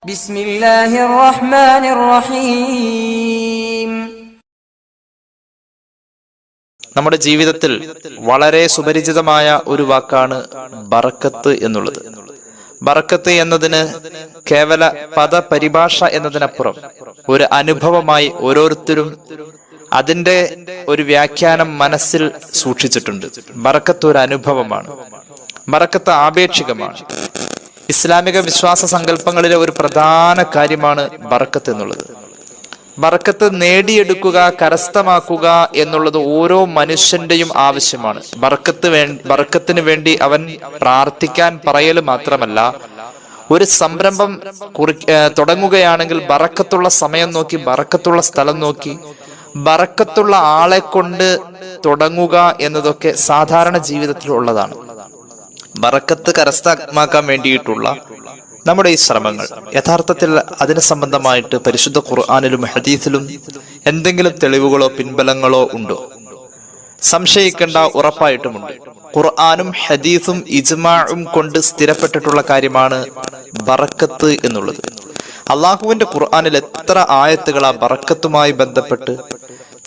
ബിസ്മില്ലാഹിർ റഹ്മാനിർ റഹീം. നമ്മുടെ ജീവിതത്തിൽ വളരെ സുപരിചിതമായ ഒരു വാക്കാണ് ബറക്കത്ത് എന്നുള്ളത്. ബറക്കത്ത് എന്നതിന് കേവല പദപരിഭാഷ എന്നതിനപ്പുറം ഒരു അനുഭവമായി ഓരോരുത്തരും അതിന്റെ ഒരു വ്യാഖ്യാനം മനസ്സിൽ സൂക്ഷിച്ചിട്ടുണ്ട്. ബറക്കത്ത് ഒരു അനുഭവമാണ്. ബറക്കത്ത് ആപേക്ഷികമാണ്. ഇസ്ലാമിക വിശ്വാസ സങ്കല്പങ്ങളിലെ ഒരു പ്രധാന കാര്യമാണ് ബറക്കത്ത് എന്നുള്ളത്. ബറക്കത്ത് നേടിയെടുക്കുക, കരസ്ഥമാക്കുക എന്നുള്ളത് ഓരോ മനുഷ്യന്റെയും ആവശ്യമാണ്. ബറക്കത്തിന് വേണ്ടി അവൻ പ്രാർത്ഥിക്കാൻ പറയൽ മാത്രമല്ല, ഒരു സംരംഭം തുടങ്ങുകയാണെങ്കിൽ ബറക്കത്തുള്ള സമയം നോക്കി, ബറക്കത്തുള്ള സ്ഥലം നോക്കി, ബറക്കത്തുള്ള ആളെ കൊണ്ട് തുടങ്ങുക എന്നതൊക്കെ സാധാരണ ജീവിതത്തിൽ ഉള്ളതാണ്. ബറക്കത്ത് കരസ്ഥമാക്കാൻ വേണ്ടിയിട്ടുള്ള നമ്മുടെ ഈ ശ്രമങ്ങൾ യഥാർത്ഥത്തിൽ അതിന് സംബന്ധമായിട്ട് പരിശുദ്ധ ഖുർആനിലും ഹദീസിലും എന്തെങ്കിലും തെളിവുകളോ പിൻബലങ്ങളോ ഉണ്ടോ? സംശയിക്കേണ്ട, ഉറപ്പായിട്ടുമുണ്ട്. ഖുർആനും ഹദീസും ഇജ്മാഉം കൊണ്ട് സ്ഥിരപ്പെട്ടിട്ടുള്ള കാര്യമാണ് ബറക്കത്ത് എന്നുള്ളത്. അള്ളാഹുവിന്റെ ഖുർആനിൽ എത്ര ആയത്തുകളാ ബറക്കത്തുമായി ബന്ധപ്പെട്ട്.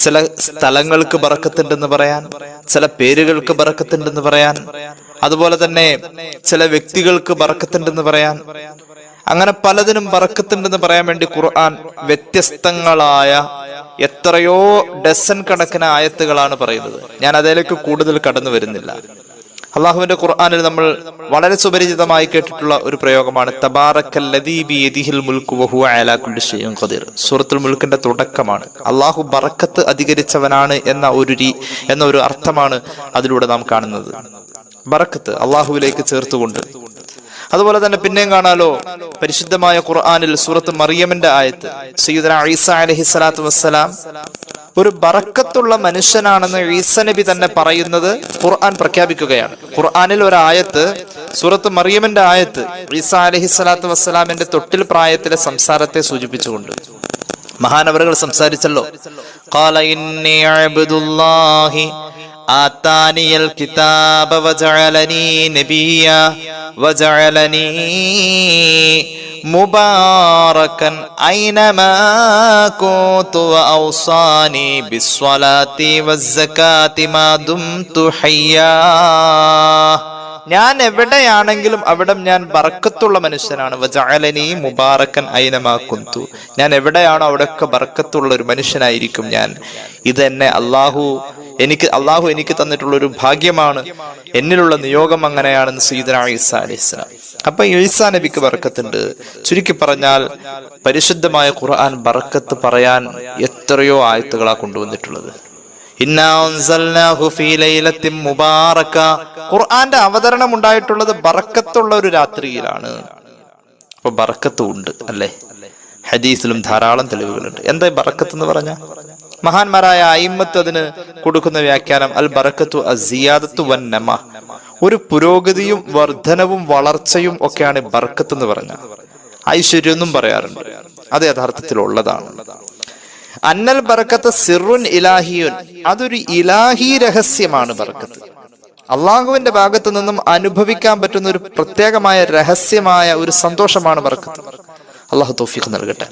ചില സ്ഥലങ്ങൾക്ക് ബറക്കത്തുണ്ടെന്ന് പറയാൻ, ചില പേരുകൾക്ക് ബറക്കത്തുണ്ടെന്ന് പറയാൻ, അതുപോലെ തന്നെ ചില വ്യക്തികൾക്ക് ബറക്കത്തുണ്ടെന്ന് പറയാൻ, അങ്ങനെ പലതിനും ബറക്കത്തുണ്ടെന്ന് പറയാൻ വേണ്ടി ഖുർആൻ വ്യത്യസ്തങ്ങളായ എത്രയോ ഡസൻ കണക്കിന് ആയത്തുകളാണ് പറയുന്നത്. ഞാൻ അതിലേക്ക് കൂടുതൽ കടന്നു വരുന്നില്ല. അള്ളാഹുവിന്റെ ഖുർആനിൽ നമ്മൾ വളരെ സുപരിചിതമായി കേട്ടിട്ടുള്ള ഒരു പ്രയോഗമാണ് തബാറക്കല്ലദീ ബിയദിഹിൽ മുൽക്കു വഹുവ അലാ കുല്ലി ഷൈഇൻ ഖദീർ. സൂറത്തുൽ മുൽക്കിന്റെ തുടക്കമാണ്. അള്ളാഹു ബറക്കത്ത് അധികരിച്ചവനാണ് എന്ന ഒരു അർത്ഥമാണ് അതിലൂടെ നാം കാണുന്നത്. ബറക്കത്ത് അള്ളാഹുവിലേക്ക് ചേർത്തുകൊണ്ട്. അതുപോലെ തന്നെ പിന്നെയും കാണാലോ പരിശുദ്ധമായ ഖുർആനിൽ സൂറത്ത് മറിയമിന്റെ ആയത്ത്. സയ്യിദുനാ ഈസ അലൈഹിസ്സലാത്തു വസ്സലാം ഒരു ബറക്കത്തുള്ള മനുഷ്യനാണെന്ന് ഈസ നബി തന്നെ പറയുന്നത് ഖുർആൻ പ്രഖ്യാപിക്കുകയാണ്. ഖുർആനിൽ ഒരു ആയത്ത്, സൂറത്ത് മറിയമിന്റെ ആയത്ത്, ഈസ അലൈഹിസ്സലാത്തു വസ്സലാമിന്റെ തൊട്ടിൽ പ്രായത്തിലെ സംസാരത്തെ സൂചിപ്പിച്ചുകൊണ്ട് മഹാനവറുകൾ സംസാരിച്ചല്ലോ. ഖാല ഇന്നി അബ്ദുല്ലാഹി ആതാനിയൽ കിതാബ വജഅലനി നബിയ വജഅലനി മുബാറകൻ ഐനമാ കുന്തു വഔസാനി ബിസ്സലാത്തി വസ്സകാത്തി മാ ദുംതു ഹയ്യാ. ഞാൻ എവിടെയാണെങ്കിലും അവിടെ ഞാൻ ബറക്കത്തുള്ള മനുഷ്യനാണ്. വജഅലനി മുബാറകൻ ഐനമാ കുന്തു. ഞാൻ എവിടെയാണോ അവിടെയൊക്കെ ബറക്കത്തുള്ള ഒരു മനുഷ്യനായിരിക്കും ഞാൻ. ഇതെന്നെ അള്ളാഹു എനിക്ക് തന്നിട്ടുള്ള ഒരു ഭാഗ്യമാണ്. എന്നിലുള്ള നിയോഗം അങ്ങനെയാണെന്ന് സയ്യിദുനാ ഈസ അലൈഹിസ്സലാം. അപ്പൊ ഈസാ നബിക്ക് ബറക്കത്തുണ്ട്. ചുരുക്കി പറഞ്ഞാൽ പരിശുദ്ധമായ ഖുർആൻ ബറക്കത്ത് പറയാൻ എത്രയോ ആയത്തുകളാ കൊണ്ടുവന്നിട്ടുള്ളത്. ഇന്നാ അൻസൽനാഹു ഫീ ലൈലത്തിൻ മുബാറക. ഖുർആന്റെ അവതരണം ഉണ്ടായിട്ടുള്ളത് ബറക്കത്തുള്ള ഒരു രാത്രിയിലാണ്. അപ്പൊ ബറക്കത്ത് ഉണ്ട് അല്ലെ? ഹദീസിലും ധാരാളം തെളിവുകളുണ്ട്. എന്താ ബറക്കത്ത് എന്ന് പറഞ്ഞ? മഹാന്മാരായ അയിമ്മത്ത് അതിന് കൊടുക്കുന്ന വ്യാഖ്യാനം അൽ ബറക്കത്തു അസിയാദത്തു വന്നമ. ഒരു പുരോഗതിയും വർധനവും വളർച്ചയും ഒക്കെയാണ് ബറക്കത്ത് എന്ന് പറഞ്ഞ. ഐശ്വര്യം എന്നും പറയാറുണ്ട്. അത് യഥാർത്ഥത്തിൽ ഉള്ളതാണ്. അന്നൽ ബറക്കത്ത് സിറുൻ ഇലാഹിയുൻ. അതൊരു ഇലാഹി രഹസ്യമാണ് ബറക്കത്ത്. അള്ളാഹുവിന്റെ ഭാഗത്തു നിന്നും അനുഭവിക്കാൻ പറ്റുന്ന ഒരു പ്രത്യേകമായ രഹസ്യമായ ഒരു സന്തോഷമാണ് ബറക്കത്ത്. അള്ളാഹു തൗഫീഖ് നൽകട്ടെ.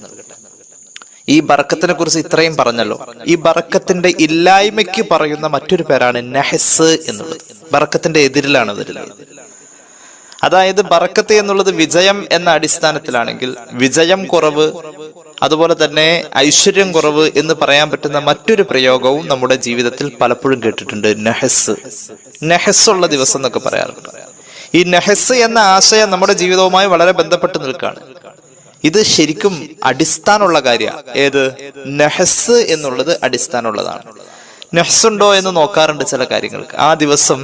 ഈ ബറക്കത്തിനെ കുറിച്ച് ഇത്രയും പറഞ്ഞല്ലോ. ഈ ബറക്കത്തിന്റെ ഇല്ലായ്മയ്ക്ക് പറയുന്ന മറ്റൊരു പേരാണ് നഹസ് എന്നുള്ളത്. ബറക്കത്തിന്റെ എതിരിലാണ് വരുന്നത്. അതായത് ബറക്കത്ത് എന്നുള്ളത് വിജയം എന്ന അടിസ്ഥാനത്തിലാണെങ്കിൽ വിജയം കുറവ്, അതുപോലെ തന്നെ ഐശ്വര്യം കുറവ് എന്ന് പറയാൻ പറ്റുന്ന മറ്റൊരു പ്രയോഗവും നമ്മുടെ ജീവിതത്തിൽ പലപ്പോഴും കേട്ടിട്ടുണ്ട്. നഹസ്. നഹസുള്ള ദിവസം എന്നൊക്കെ പറയാറുണ്ട്. ഈ നഹസ് എന്ന ആശയം നമ്മുടെ ജീവിതവുമായി വളരെ ബന്ധപ്പെട്ട് നിൽക്കുകയാണ്. ഇത് ശരിക്കും അടിസ്ഥാനമുള്ള കാര്യമാണ്. ഏത്? നഹസ് എന്നുള്ളത് അടിസ്ഥാനമുള്ളതാണ്. നെഹ്സുണ്ടോ എന്ന് നോക്കാറുണ്ട് ചില കാര്യങ്ങൾക്ക്. ആ ദിവസം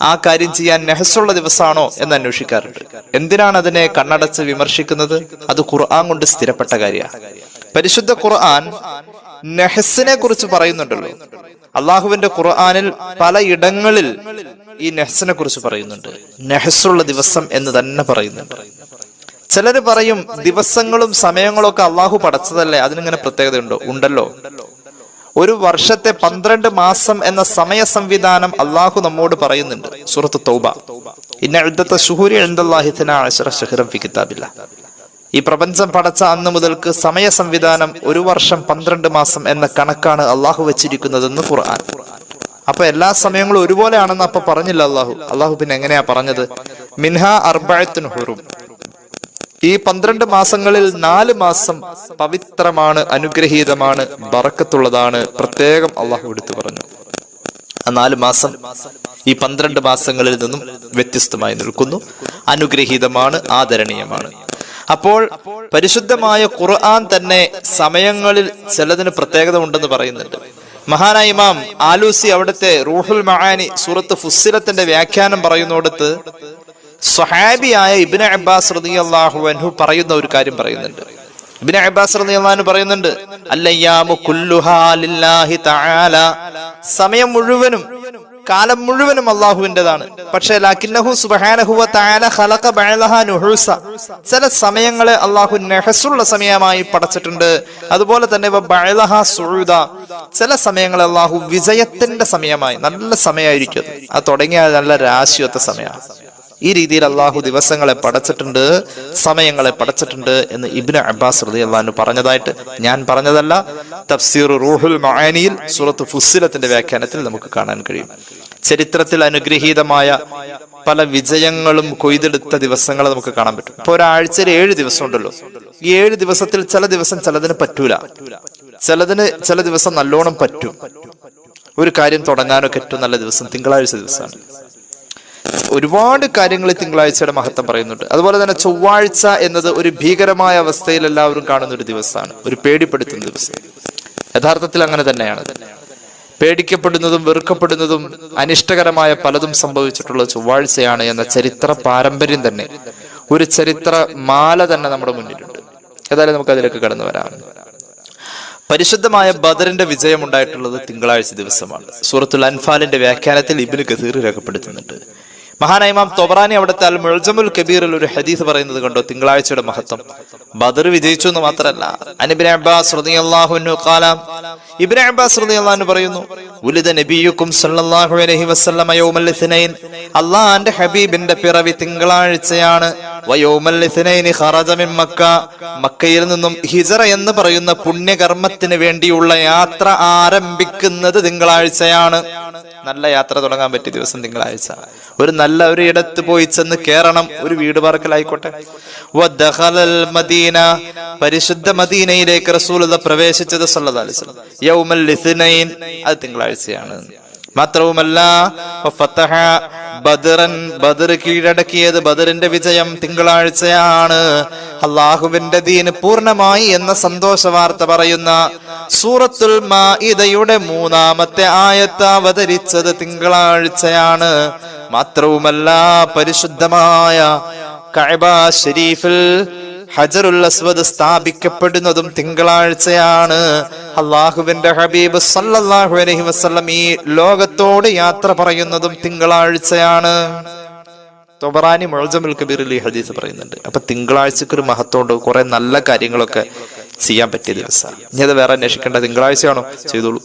ആ കാര്യം ചെയ്യാൻ നെഹസുള്ള ദിവസമാണോ എന്ന് അന്വേഷിക്കാറുണ്ട്. എന്തിനാണ് അതിനെ കണ്ണടച്ച് വിമർശിക്കുന്നത്? അത് ഖുർആൻ കൊണ്ട് സ്ഥിരപ്പെട്ട കാര്യമാണ്. പരിശുദ്ധ ഖുർആൻ നെഹസിനെ കുറിച്ച് പറയുന്നുണ്ടല്ലോ. അള്ളാഹുവിന്റെ ഖുർആനിൽ പലയിടങ്ങളിൽ ഈ നെഹസിനെ കുറിച്ച് പറയുന്നുണ്ട്. നെഹസുള്ള ദിവസം എന്ന് തന്നെ പറയുന്നുണ്ട്. ചിലര് പറയും ദിവസങ്ങളും സമയങ്ങളും ഒക്കെ അള്ളാഹു പടച്ചതല്ലേ, അതിനിങ്ങനെ പ്രത്യേകത ഉണ്ടല്ലോ. ഒരു വർഷത്തെ 12 മാസം എന്ന സമയ സംവിധാനം അള്ളാഹു നമ്മോട് പറയുന്നുണ്ട് സൂറത്ത് തൗബ. ഇന്ന ഇദ്ദത്ത ശുഹൂരി ഇൻദല്ലാഹി 12 ശഹ്റൻ ഫി കിതാബില്ലാഹ്. ഈ പ്രപഞ്ചം പടച്ച അന്ന് മുതൽക്ക് സമയ സംവിധാനം 1 വർഷം 12 മാസം എന്ന കണക്കാണ് അള്ളാഹു വെച്ചിരിക്കുന്നതെന്ന് ഖുർആൻ. അപ്പൊ എല്ലാ സമയങ്ങളും ഒരുപോലെയാണെന്ന് അപ്പൊ പറഞ്ഞില്ല അള്ളാഹു പിന്നെ എങ്ങനെയാ പറഞ്ഞത്? മിൻഹ അർബഅത്തുൻ ഹുറും, ഈ 12 മാസങ്ങളിൽ 4 മാസം പവിത്രമാണ്, അനുഗ്രഹീതമാണ്, ബറക്കത്തുള്ളതാണ്. പ്രത്യേകം അള്ളാഹു എടുത്തു പറഞ്ഞു. ആ 4 മാസം ഈ 12 മാസങ്ങളിൽ നിന്നും വ്യത്യസ്തമായി നിൽക്കുന്നു, അനുഗ്രഹീതമാണ്, ആദരണീയമാണ്. അപ്പോൾ പരിശുദ്ധമായ ഖുർആൻ തന്നെ സമയങ്ങളിൽ ചിലതിന് പ്രത്യേകത ഉണ്ടെന്ന് പറയുന്നുണ്ട്. മഹാനായ ഇമാം ആലൂസി അവിടുത്തെ റൂഹുൽ മആനി സൂറത്ത് ഫുസ്സിലത്തിന്റെ വ്യാഖ്യാനം പറയുന്നിടത്ത് സ്വഹാബിയായ ഇബ്നു അബ്ബാസ് റളിയല്ലാഹു അൻഹു പറയുന്ന ഒരു കാര്യം പറയുന്നുണ്ട്. ഇബ്നു അബ്ബാസ് റളിയല്ലാഹു അൻഹു പറയുന്നുണ്ട്, അല്ലയ്യാമു കുല്ലുഹാ ലില്ലാഹി തആല, സമയം മുഴുവനും കാലം മുഴുവനും അള്ളാഹുവിൻ്റെതാണ്. പക്ഷേ ലാകിന്നഹു സുബ്ഹാനഹു വ തആല ഖലഖ ബഅലഹാ നുഹൂസ, ചില സമയങ്ങളെ അള്ളാഹു നെഹസുള്ള സമയമായി പടച്ചിട്ടുണ്ട്. അതുപോലെ തന്നെ ബഅലഹാ സുഊദ, ചില സമയങ്ങളെ അള്ളാഹു വിജയത്തിന്റെ സമയമായി, നല്ല സമയമായിരിക്കും അത് തുടങ്ങിയ നല്ല രാശിയൊത്ത സമയമാണ്. ഈ രീതിയിൽ അള്ളാഹു ദിവസങ്ങളെ പടച്ചിട്ടുണ്ട്, സമയങ്ങളെ പടച്ചിട്ടുണ്ട് എന്ന് ഇബ്നു അബ്ബാസ് റളിയല്ലാഹു അൻഹു പറഞ്ഞതായിട്ട് ഞാൻ പറഞ്ഞതല്ല. തഫ്സീർ റൂഹുൽ മആനിയിൽ സൂറത്ത് ഫുസ്സിലത്തിന്റെ വ്യാഖ്യാനത്തിൽ നമുക്ക് കാണാൻ കഴിയും. ചരിത്രത്തിൽ അനുഗ്രഹീതമായ പല വിജയങ്ങളും കൊയ്തെടുത്ത ദിവസങ്ങൾ നമുക്ക് കാണാൻ പറ്റും. ഇപ്പൊ ഒരാഴ്ചയിൽ 7 ദിവസം ഉണ്ടല്ലോ. ഈ 7 ദിവസത്തിൽ ചില ദിവസം ചിലതിന് പറ്റൂല, ചില ദിവസം നല്ലോണം പറ്റും. ഒരു കാര്യം തുടങ്ങാനൊക്കെ ഏറ്റവും നല്ല ദിവസം തിങ്കളാഴ്ച ദിവസമാണ്. ഒരുപാട് കാര്യങ്ങൾ തിങ്കളാഴ്ചയുടെ മഹത്വം പറയുന്നുണ്ട്. അതുപോലെ തന്നെ ചൊവ്വാഴ്ച എന്നത് ഒരു ഭീകരമായ അവസ്ഥയിൽ എല്ലാവരും കാണുന്ന ഒരു ദിവസമാണ്, ഒരു പേടിപ്പെടുത്തുന്ന ദിവസം. യഥാർത്ഥത്തിൽ അങ്ങനെ തന്നെയാണ്. പേടിക്കപ്പെടുന്നതും വെറുക്കപ്പെടുന്നതും അനിഷ്ടകരമായ പലതും സംഭവിച്ചിട്ടുള്ള ചൊവ്വാഴ്ചയാണ് എന്ന ചരിത്ര പാരമ്പര്യം തന്നെ, ഒരു ചരിത്ര മാല തന്നെ നമ്മുടെ മുന്നിലുണ്ട്. ഏതായാലും നമുക്ക് അതിലേക്ക് കടന്നു വരാം. പരിശുദ്ധമായ ബദറിന്റെ വിജയം ഉണ്ടായിട്ടുള്ളത് തിങ്കളാഴ്ച ദിവസമാണ്. സൂറത്തുൽ അൻഫാലിന്റെ വ്യാഖ്യാനത്തിൽ ഇബ്നു കസീർ രേഖപ്പെടുത്തുന്നുണ്ട്. മഹാനായ ഇമാം തൊബറാനി അവിടുത്തെ അൽ മുഅ്ജമുൽ കബീറിൽ ഒരു ഹദീസ് പറയുന്നത് കണ്ടോ തിങ്കളാഴ്ചയുടെ മഹത്വം. ബദർ വിജയിച്ചു എന്ന് മാത്രമല്ല, ഇബ്നു അബ്ബാസ് റളിയല്ലാഹു അൻഹു ഖാല, ഇബ്നു അബ്ബാസ് റളിയല്ലാഹു അൻഹു പറയുന്നു, ഉലിദ നബിയുക്കും സല്ലല്ലാഹു അലൈഹി വസല്ലമ യൗമൽ ഇത്നൈൻ, അല്ലാഹുവിന്റെ ഹബീബിന്റെ പിറവി തിങ്കളാഴ്ചയാണ്. വയൗമൽ ഇത്നൈൻ ഖറജ മിൻ മക്ക, മക്കയിൽ നിന്നും ഹിജ്റ എന്ന് പറയുന്ന പുണ്യകർമ്മത്തിന് വേണ്ടിയുള്ള യാത്ര ആരംഭിക്കുന്നത് തിങ്കളാഴ്ചയാണ്. നല്ല യാത്ര തുടങ്ങാൻ പറ്റിയ ദിവസം തിങ്കളാഴ്ച. ഒരു നല്ല ഒരു ഇടത്ത് പോയി ചെന്ന് കേറണം, ഒരു വീട് പാർക്കലായിക്കോട്ടെ. വദഖലൽ മദീന, പരിശുദ്ധ മദീനയിലേക്ക് റസൂലുള്ളാഹി പ്രവേശിച്ചത് സല്ലല്ലാഹു അലൈഹി വസല്ലം യൗമൽ ഇത്നൈൻ, അത് തിങ്കളാഴ്ചയാണ്. മാത്രവുമല്ല ഫതഹ ബദറൻ, ബദർ കീഴടക്കിയത്, ബദറിന്റെ വിജയം തിങ്കളാഴ്ചയാണ്. അള്ളാഹുവിന്റെ ദീൻ പൂർണ്ണമായി എന്ന സന്തോഷ വാർത്ത പറയുന്ന സൂറത്തുൽ മാഇദയുടെ 3-ാമത്തെ ആയത്ത് അവതരിച്ചത് തിങ്കളാഴ്ചയാണ്. മാത്രവുമല്ല പരിശുദ്ധമായ കഅബ ശരീഫിൽ ഹജറുൽ അസ്വദ് സ്ഥാപിക്കപ്പെടുന്നതും തിങ്കളാഴ്ചയാണ്. അള്ളാഹുവിന്റെ ഹബീബ് സല്ലല്ലാഹു അലൈഹി വസല്ലം ഈ ലോകത്തോട് യാത്ര പറയുന്നതും തിങ്കളാഴ്ചയാണ്. തൊബറാനി മുഅ്ജമുൽ കബീറിൽ ഈ ഹദീസ് പറയുന്നുണ്ട്. അപ്പൊ തിങ്കളാഴ്ചക്ക് ഒരു മഹത്വമുണ്ട്, കുറെ നല്ല കാര്യങ്ങളൊക്കെ ചെയ്യാൻ പറ്റിയ ദിവസമാണ്. ഇനി അത് വേറെ അന്വേഷിക്കേണ്ട, തിങ്കളാഴ്ചയാണോ ചെയ്തോളൂ.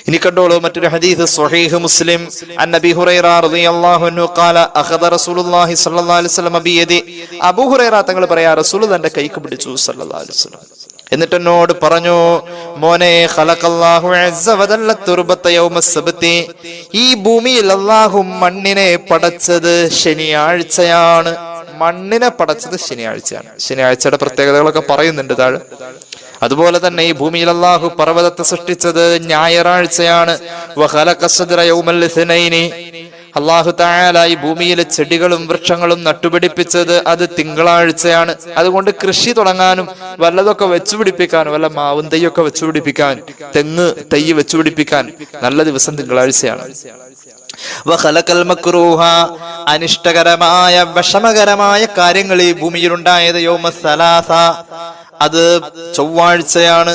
ഇനി കണ്ടോളൂ മറ്റൊരു ഹദീസ്, സ്വഹീഹ് മുസ്ലിം അൻ അബീ ഹുറൈറ റളിയല്ലാഹു അൻഹു ഖാല അഖദ റസൂലുള്ളാഹി സ്വല്ലല്ലാഹു അലൈഹി വസല്ലം ബിയദി, അബൂ ഹുറൈറ തങ്ങൾ പറയാ, റസൂൽ തന്റെ കൈക്ക് പിടിച്ചു സല്ലല്ലാഹു അലൈഹി വസല്ലം. എന്നിട്ട് എന്നോട് പറഞ്ഞു, മോനെ, ഖലഖല്ലാഹു അസ്സ വജല്ല തുർബത യൗമസ് സബ്തി, ഈ ഭൂമിയിൽ അല്ലാഹു മണ്ണിനെ പടച്ചത് ശനിയാഴ്ചയാണ്. മണ്ണിനെ പടച്ചത് ശനിയാഴ്ചയാണ്. ശനിയാഴ്ചയുടെ പ്രത്യേകതകളൊക്കെ പറയുന്നുണ്ട് താഴെ. അതുപോലെ തന്നെ ഈ ഭൂമിയിൽ അല്ലാഹു പർവ്വതത്തെ സൃഷ്ടിച്ചത് ഞായറാഴ്ചയാണ്. വഖലഖ അസ്സദ്ര യൗമൽ ഇത്നൈനി, അല്ലാഹു തആല ഈ ഭൂമിയിലെ ചെടികളും വൃക്ഷങ്ങളും നട്ടുപിടിപ്പിച്ചത് അത് തിങ്കളാഴ്ചയാണ്. അതുകൊണ്ട് കൃഷി തുടങ്ങാനും വല്ലതൊക്കെ വെച്ചുപിടിപ്പിക്കാനും, വല്ല മാവും തൈയൊക്കെ വെച്ചുപിടിപ്പിക്കാൻ, തെങ്ങ് തൈ വെച്ചുപിടിപ്പിക്കാൻ നല്ല ദിവസം തിങ്കളാഴ്ചയാണ്. വഖലഖൽ മക്റൂഹ, അനിഷ്ടകരമായ വിഷമകരമായ കാര്യങ്ങൾ ഈ ഭൂമിയിൽ ഉണ്ടായത് യൗമസ് സലാസ, അത് ചൊവ്വാഴ്ചയാണ്.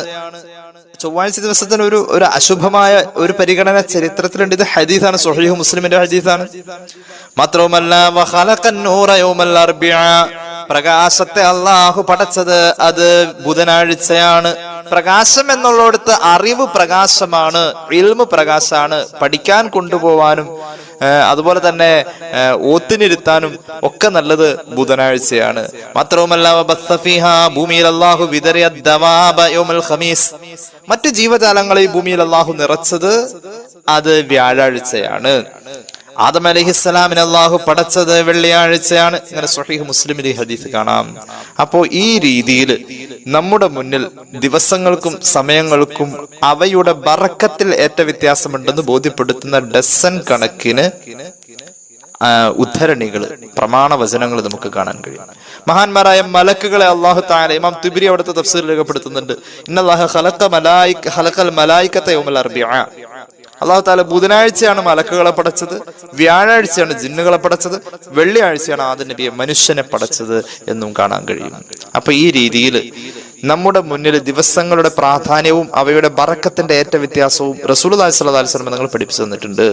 ചൊവ്വാഴ്ച ദിവസത്തിന് ഒരു അശുഭമായ ഒരു പരിഗണന ചരിത്രത്തിലുണ്ട്. ഇത് ഹദീസാണ്, സ്വഹീഹ് മുസ്ലിമിന്റെ ഹദീസാണ്. മാത്രവുമല്ല വഖലഖൻ നൂറ യൗമൽ അർബിഅ, പ്രകാശത്തെ അല്ലാഹു പടച്ചത് അത് ബുധനാഴ്ചയാണ്. പ്രകാശം എന്നുള്ളിടത്ത് അറിവ് പ്രകാശമാണ്, ഇൽമ് പ്രകാശമാണ്. പഠിക്കാൻ കൊണ്ടുപോവാനും അതുപോലെ തന്നെ ഓത്തിനിരുത്താനും ഒക്കെ നല്ലത് ബുധനാഴ്ചയാണ്. മാത്രവുമല്ല ഭൂമിയിൽ അല്ലാഹു വിതറിയ ദവാബ യൗമുൽ ഖമീസ്, മറ്റു ജീവജാലങ്ങളെ ഈ ഭൂമിയിൽ അല്ലാഹു നിറച്ചത് അത് വ്യാഴാഴ്ചയാണ്. ആദം അലൈഹിസ്സലാമിനെ അല്ലാഹു പടച്ചത് വെള്ളിയാഴ്ചയാണ്. ഇങ്ങനെ സ്വഹീഹ് മുസ്ലിമിൽ ഈ ഹദീസ് കാണാം. അപ്പോ ഈ രീതിയിൽ നമ്മുടെ മുന്നിൽ ദിവസങ്ങൾക്കും സമയങ്ങൾക്കും അവയുടെ ബറക്കത്തിൽ ഏറ്റ വ്യത്യാസമുണ്ടെന്ന് ബോധ്യപ്പെടുത്തുന്ന ഡസൻ കണക്കിന് ഉദ്ധരണികള്, പ്രമാണവചനങ്ങൾ നമുക്ക് കാണാൻ കഴിയും. മഹാന്മാരായ മലക്കുകളെ അല്ലാഹു തആല, ഇമാം തുബരി അവിടുത്തെ തഫ്സീറിൽ രേഖപ്പെടുത്തുന്നുണ്ട്, ഇന്നല്ലാഹ ഖലഖൽ മലായികത യൗമൽ അർബിഅ. അല്ലാഹു തആല ബുധനാഴ്ചയാണ് മലക്കുകളെ പടച്ചത്, വ്യാഴാഴ്ചയാണ് ജിന്നുകളെ പടച്ചത്, വെള്ളിയാഴ്ചയാണ് ആദം നബിയെ മനുഷ്യനെ പടച്ചത് എന്നും കാണാൻ കഴിയും. അപ്പൊ ഈ രീതിയിൽ നമ്മുടെ മുന്നിൽ ദിവസങ്ങളുടെ പ്രാധാന്യവും അവയുടെ ബറക്കത്തിന്റെ ഏറ്റ വ്യത്യാസവും റസൂലുള്ളാഹി സ്വല്ലല്ലാഹു അലൈഹി വസല്ലം നിങ്ങൾ പഠിപ്പിച്ചു തന്നിട്ടുണ്ട്.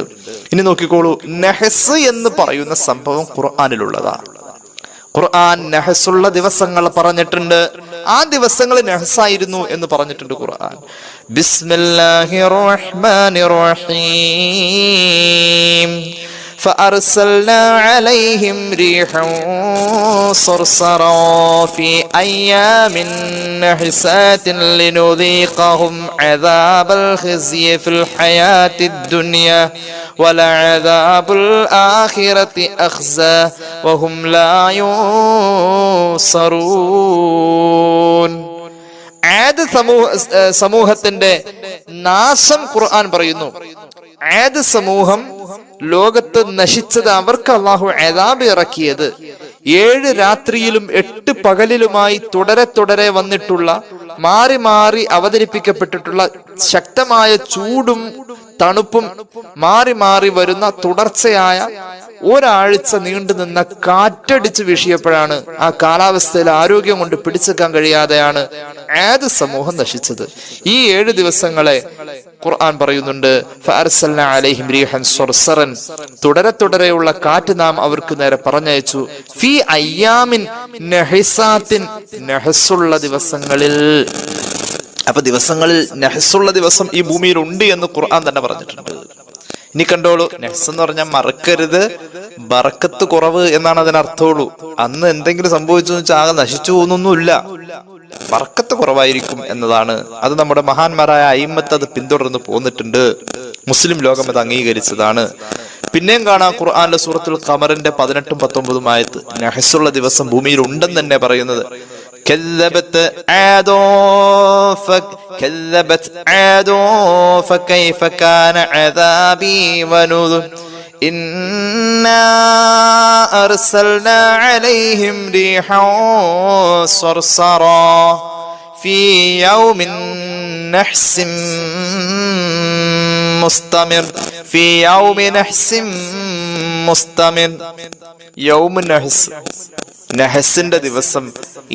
ഇനി നോക്കിക്കോളൂ, നഹസ് എന്ന് പറയുന്ന സംഭവം ഖുർആനിലുള്ളതാണ്. ഖുർആൻ നഹസുള്ള ദിവസങ്ങൾ പറഞ്ഞിട്ടുണ്ട്. ആ ദിവസങ്ങൾ നഹസായിരുന്നു എന്ന് പറഞ്ഞിട്ടുണ്ട് ഖുർആൻ. ബിസ്മില്ലാഹിർ റഹ്മാനിർ റഹീം فأرسلنا عليهم ريحا صرصرا في أيام نحسات لنذيقهم عذاب الخزي في الحياة الدنيا ولعذاب الآخرة أخزى وهم لا ينصرون. ആദ് സമൂഹത്തിന്റെ നാശം ഖുർആൻ പറയുന്നു. ആദ് സമൂഹം ലോകത്ത് നശിച്ചത് അവർക്ക് അല്ലാഹു അദാബ് ഇറക്കിയത് 7 രാത്രിയിലും 8 പകലിലുമായി തുടരെ വന്നിട്ടുള്ള, മാറി മാറി അവതരിപ്പിക്കപ്പെട്ടിട്ടുള്ള ശക്തമായ ചൂടും തണുപ്പും മാറി മാറി വരുന്ന തുടർച്ചയായ ഒരാഴ്ച നീണ്ടു നിന്ന കാറ്റടിച്ച് വീശിയപ്പോഴാണ് ആ കാലാവസ്ഥയിൽ ആരോഗ്യം കൊണ്ട് പിടിച്ചെക്കാൻ കഴിയാതെയാണ് ആദ് സമൂഹം നശിച്ചത്. ഈ 7 ദിവസങ്ങളെ ഖുർആൻ പറയുന്നുണ്ട്, ഫഅർസൽനാ അലൈഹിം റീഹൻ സർസറൻ, തുടരെയുള്ള കാറ്റ് നാം അവർക്ക് നേരെ പറഞ്ഞയച്ചു. ഫീ അയ്യാമിൻ നഹിസാത്തിൻ, നഹസുള്ള ദിവസങ്ങളിൽ. അപ്പൊ ദിവസങ്ങളിൽ നഹസുള്ള ദിവസം ഈ ഭൂമിയിൽ ഉണ്ട് എന്ന് ഖുർആൻ തന്നെ പറഞ്ഞിട്ടുണ്ട്. ഇനി കണ്ടോളൂ, നഹ്സ് എന്ന് പറഞ്ഞാൽ മറക്കരുത്, ബറക്കത്ത് കുറവ് എന്നാണ് അതിനർത്ഥമുള്ളൂ. അന്ന് എന്തെങ്കിലും സംഭവിച്ചു വെച്ചാൽ ആകെ നശിച്ചു പോകുന്നൊന്നുമില്ല, ബറക്കത്ത് കുറവായിരിക്കും എന്നതാണ്. അത് നമ്മുടെ മഹാന്മാരായ അയിമ്മത്ത് അത് പിന്തുടർന്ന് പോന്നിട്ടുണ്ട്. മുസ്ലിം ലോകം അത് അംഗീകരിച്ചതാണ്. പിന്നെയും കാണാം ഖുർആനിലെ സൂറത്തുൽ ഖമറിന്റെ 18 19 ആയത്ത് നഹ്സുള്ള ദിവസം ഭൂമിയിൽ ഉണ്ടെന്ന് തന്നെ പറയുന്നത്. كذبت عاد فكيف كان عذابي ونذر إنا أرسلنا عليهم ريحا صرصرا في يوم نحس مستمر في يوم نحس مستمر. യൗമു നഹ്സ്, നഹസിന്റെ ദിവസം.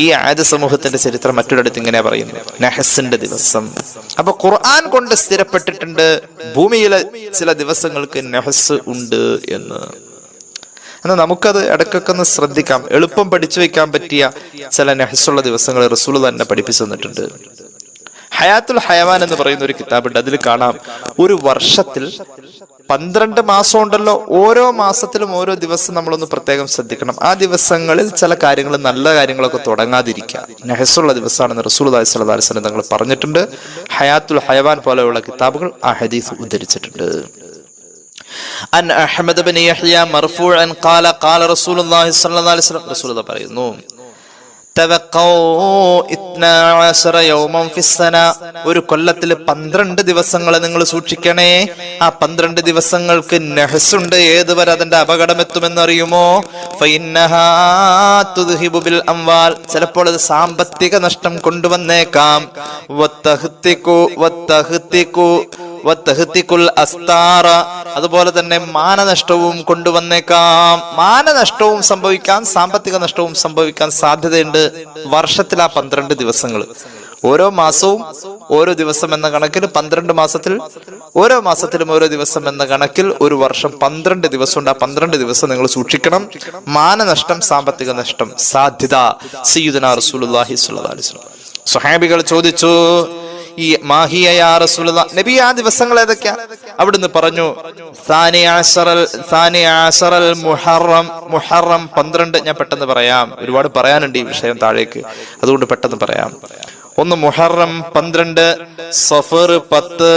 ഈ ആദ് സമൂഹത്തിന്റെ ചരിത്രം മറ്റൊരിടത്ത് ഇങ്ങനെ പറയുന്നു, നഹസിന്റെ ദിവസം. അപ്പൊ ഖുർആൻ കൊണ്ട് സ്ഥിരപ്പെട്ടിട്ടുണ്ട് ഭൂമിയിലെ ചില ദിവസങ്ങൾക്ക് നഹസ് ഉണ്ട് എന്ന്. എന്നാൽ നമുക്കത് ഇടയ്ക്കൊക്കെ ഒന്ന് ശ്രദ്ധിക്കാം. എളുപ്പം പഠിച്ചു വെക്കാൻ പറ്റിയ ചില നഹസുള്ള ദിവസങ്ങൾ റസൂൽ തന്നെ പഠിപ്പിച്ചു തന്നിട്ടുണ്ട്. ഹയാത്തുൽ ഹയവാൻ എന്ന് പറയുന്ന ഒരു കിതാബുണ്ട്. അതിൽ കാണാം, ഒരു വർഷത്തിൽ 12 മാസം ഉണ്ടല്ലോ, ഓരോ മാസത്തിലും ഓരോ ദിവസം നമ്മളൊന്ന് പ്രത്യേകം ശ്രദ്ധിക്കണം. ആ ദിവസങ്ങളിൽ ചില കാര്യങ്ങൾ, നല്ല കാര്യങ്ങളൊക്കെ തുടങ്ങാതിരിക്കുക നഹസുള്ള ദിവസമാണെന്ന് റസൂലുള്ളാഹി സ്വല്ലല്ലാഹു അലൈഹി വസല്ലം തങ്ങൾ പറഞ്ഞിട്ടുണ്ട്. ഹയാത്തുൽ ഹയവാൻ പോലെയുള്ള കിതാബുകൾ ആ ഹദീസ് ഉദ്ധരിച്ചിട്ടുണ്ട്. അൻ അഹ്മദ് ബിൻ യഹ്യ മർഫൂഅൻ ഖാല ഖാല റസൂലുള്ളാഹി സ്വല്ലല്ലാഹു അലൈഹി വസല്ലം, റസൂലുള്ളാഹി പറയുന്നു, ഒരു കൊല്ലത്തിൽ 12 ദിവസങ്ങളെ നിങ്ങൾ സൂക്ഷിക്കണേ. ആ 12 ദിവസങ്ങൾക്ക് നഹ്സുണ്ട്. ഏതുവരെ അതിന്റെ അപകടം എത്തുമെന്നറിയുമോ? ചിലപ്പോൾ അത് സാമ്പത്തിക നഷ്ടം കൊണ്ടുവന്നേക്കാം. അതുപോലെ തന്നെ മാനനഷ്ടവും കൊണ്ടുവന്നേക്കാം. മാനനഷ്ടവും സംഭവിക്കാൻ, സാമ്പത്തിക നഷ്ടവും സംഭവിക്കാൻ സാധ്യതയുണ്ട്. വർഷത്തിൽ ആ 12 ദിവസങ്ങൾ, ഓരോ മാസവും ഓരോ ദിവസം എന്ന കണക്കിൽ 12 മാസത്തിൽ ഓരോ മാസത്തിലും ഓരോ ദിവസം എന്ന കണക്കിൽ ഒരു വർഷം 12 ദിവസമുണ്ട്. ആ 12 ദിവസം നിങ്ങൾ സൂക്ഷിക്കണം. മാനനഷ്ടം, സാമ്പത്തിക നഷ്ടം സാധ്യത. സയ്യിദുനാ റസൂലുള്ളാഹി സ്വല്ലല്ലാഹു അലൈഹി വസല്ലം. സ്വഹാബികൾ ചോദിച്ചു, ഈ മാഹിയ യാ റസൂലുള്ളാഹ്, നബി ആ ദിവസങ്ങൾ ഏതൊക്കെയാ? അവിടുന്ന് പറഞ്ഞു മുഹറം 12. ഞാൻ പെട്ടെന്ന് പറയാം, ഒരുപാട് പറയാനുണ്ട് ഈ വിഷയം താഴേക്ക്, അതുകൊണ്ട് പെട്ടെന്ന് പറയാം. ഒന്ന് മുഹറം 12, സഫർ 10,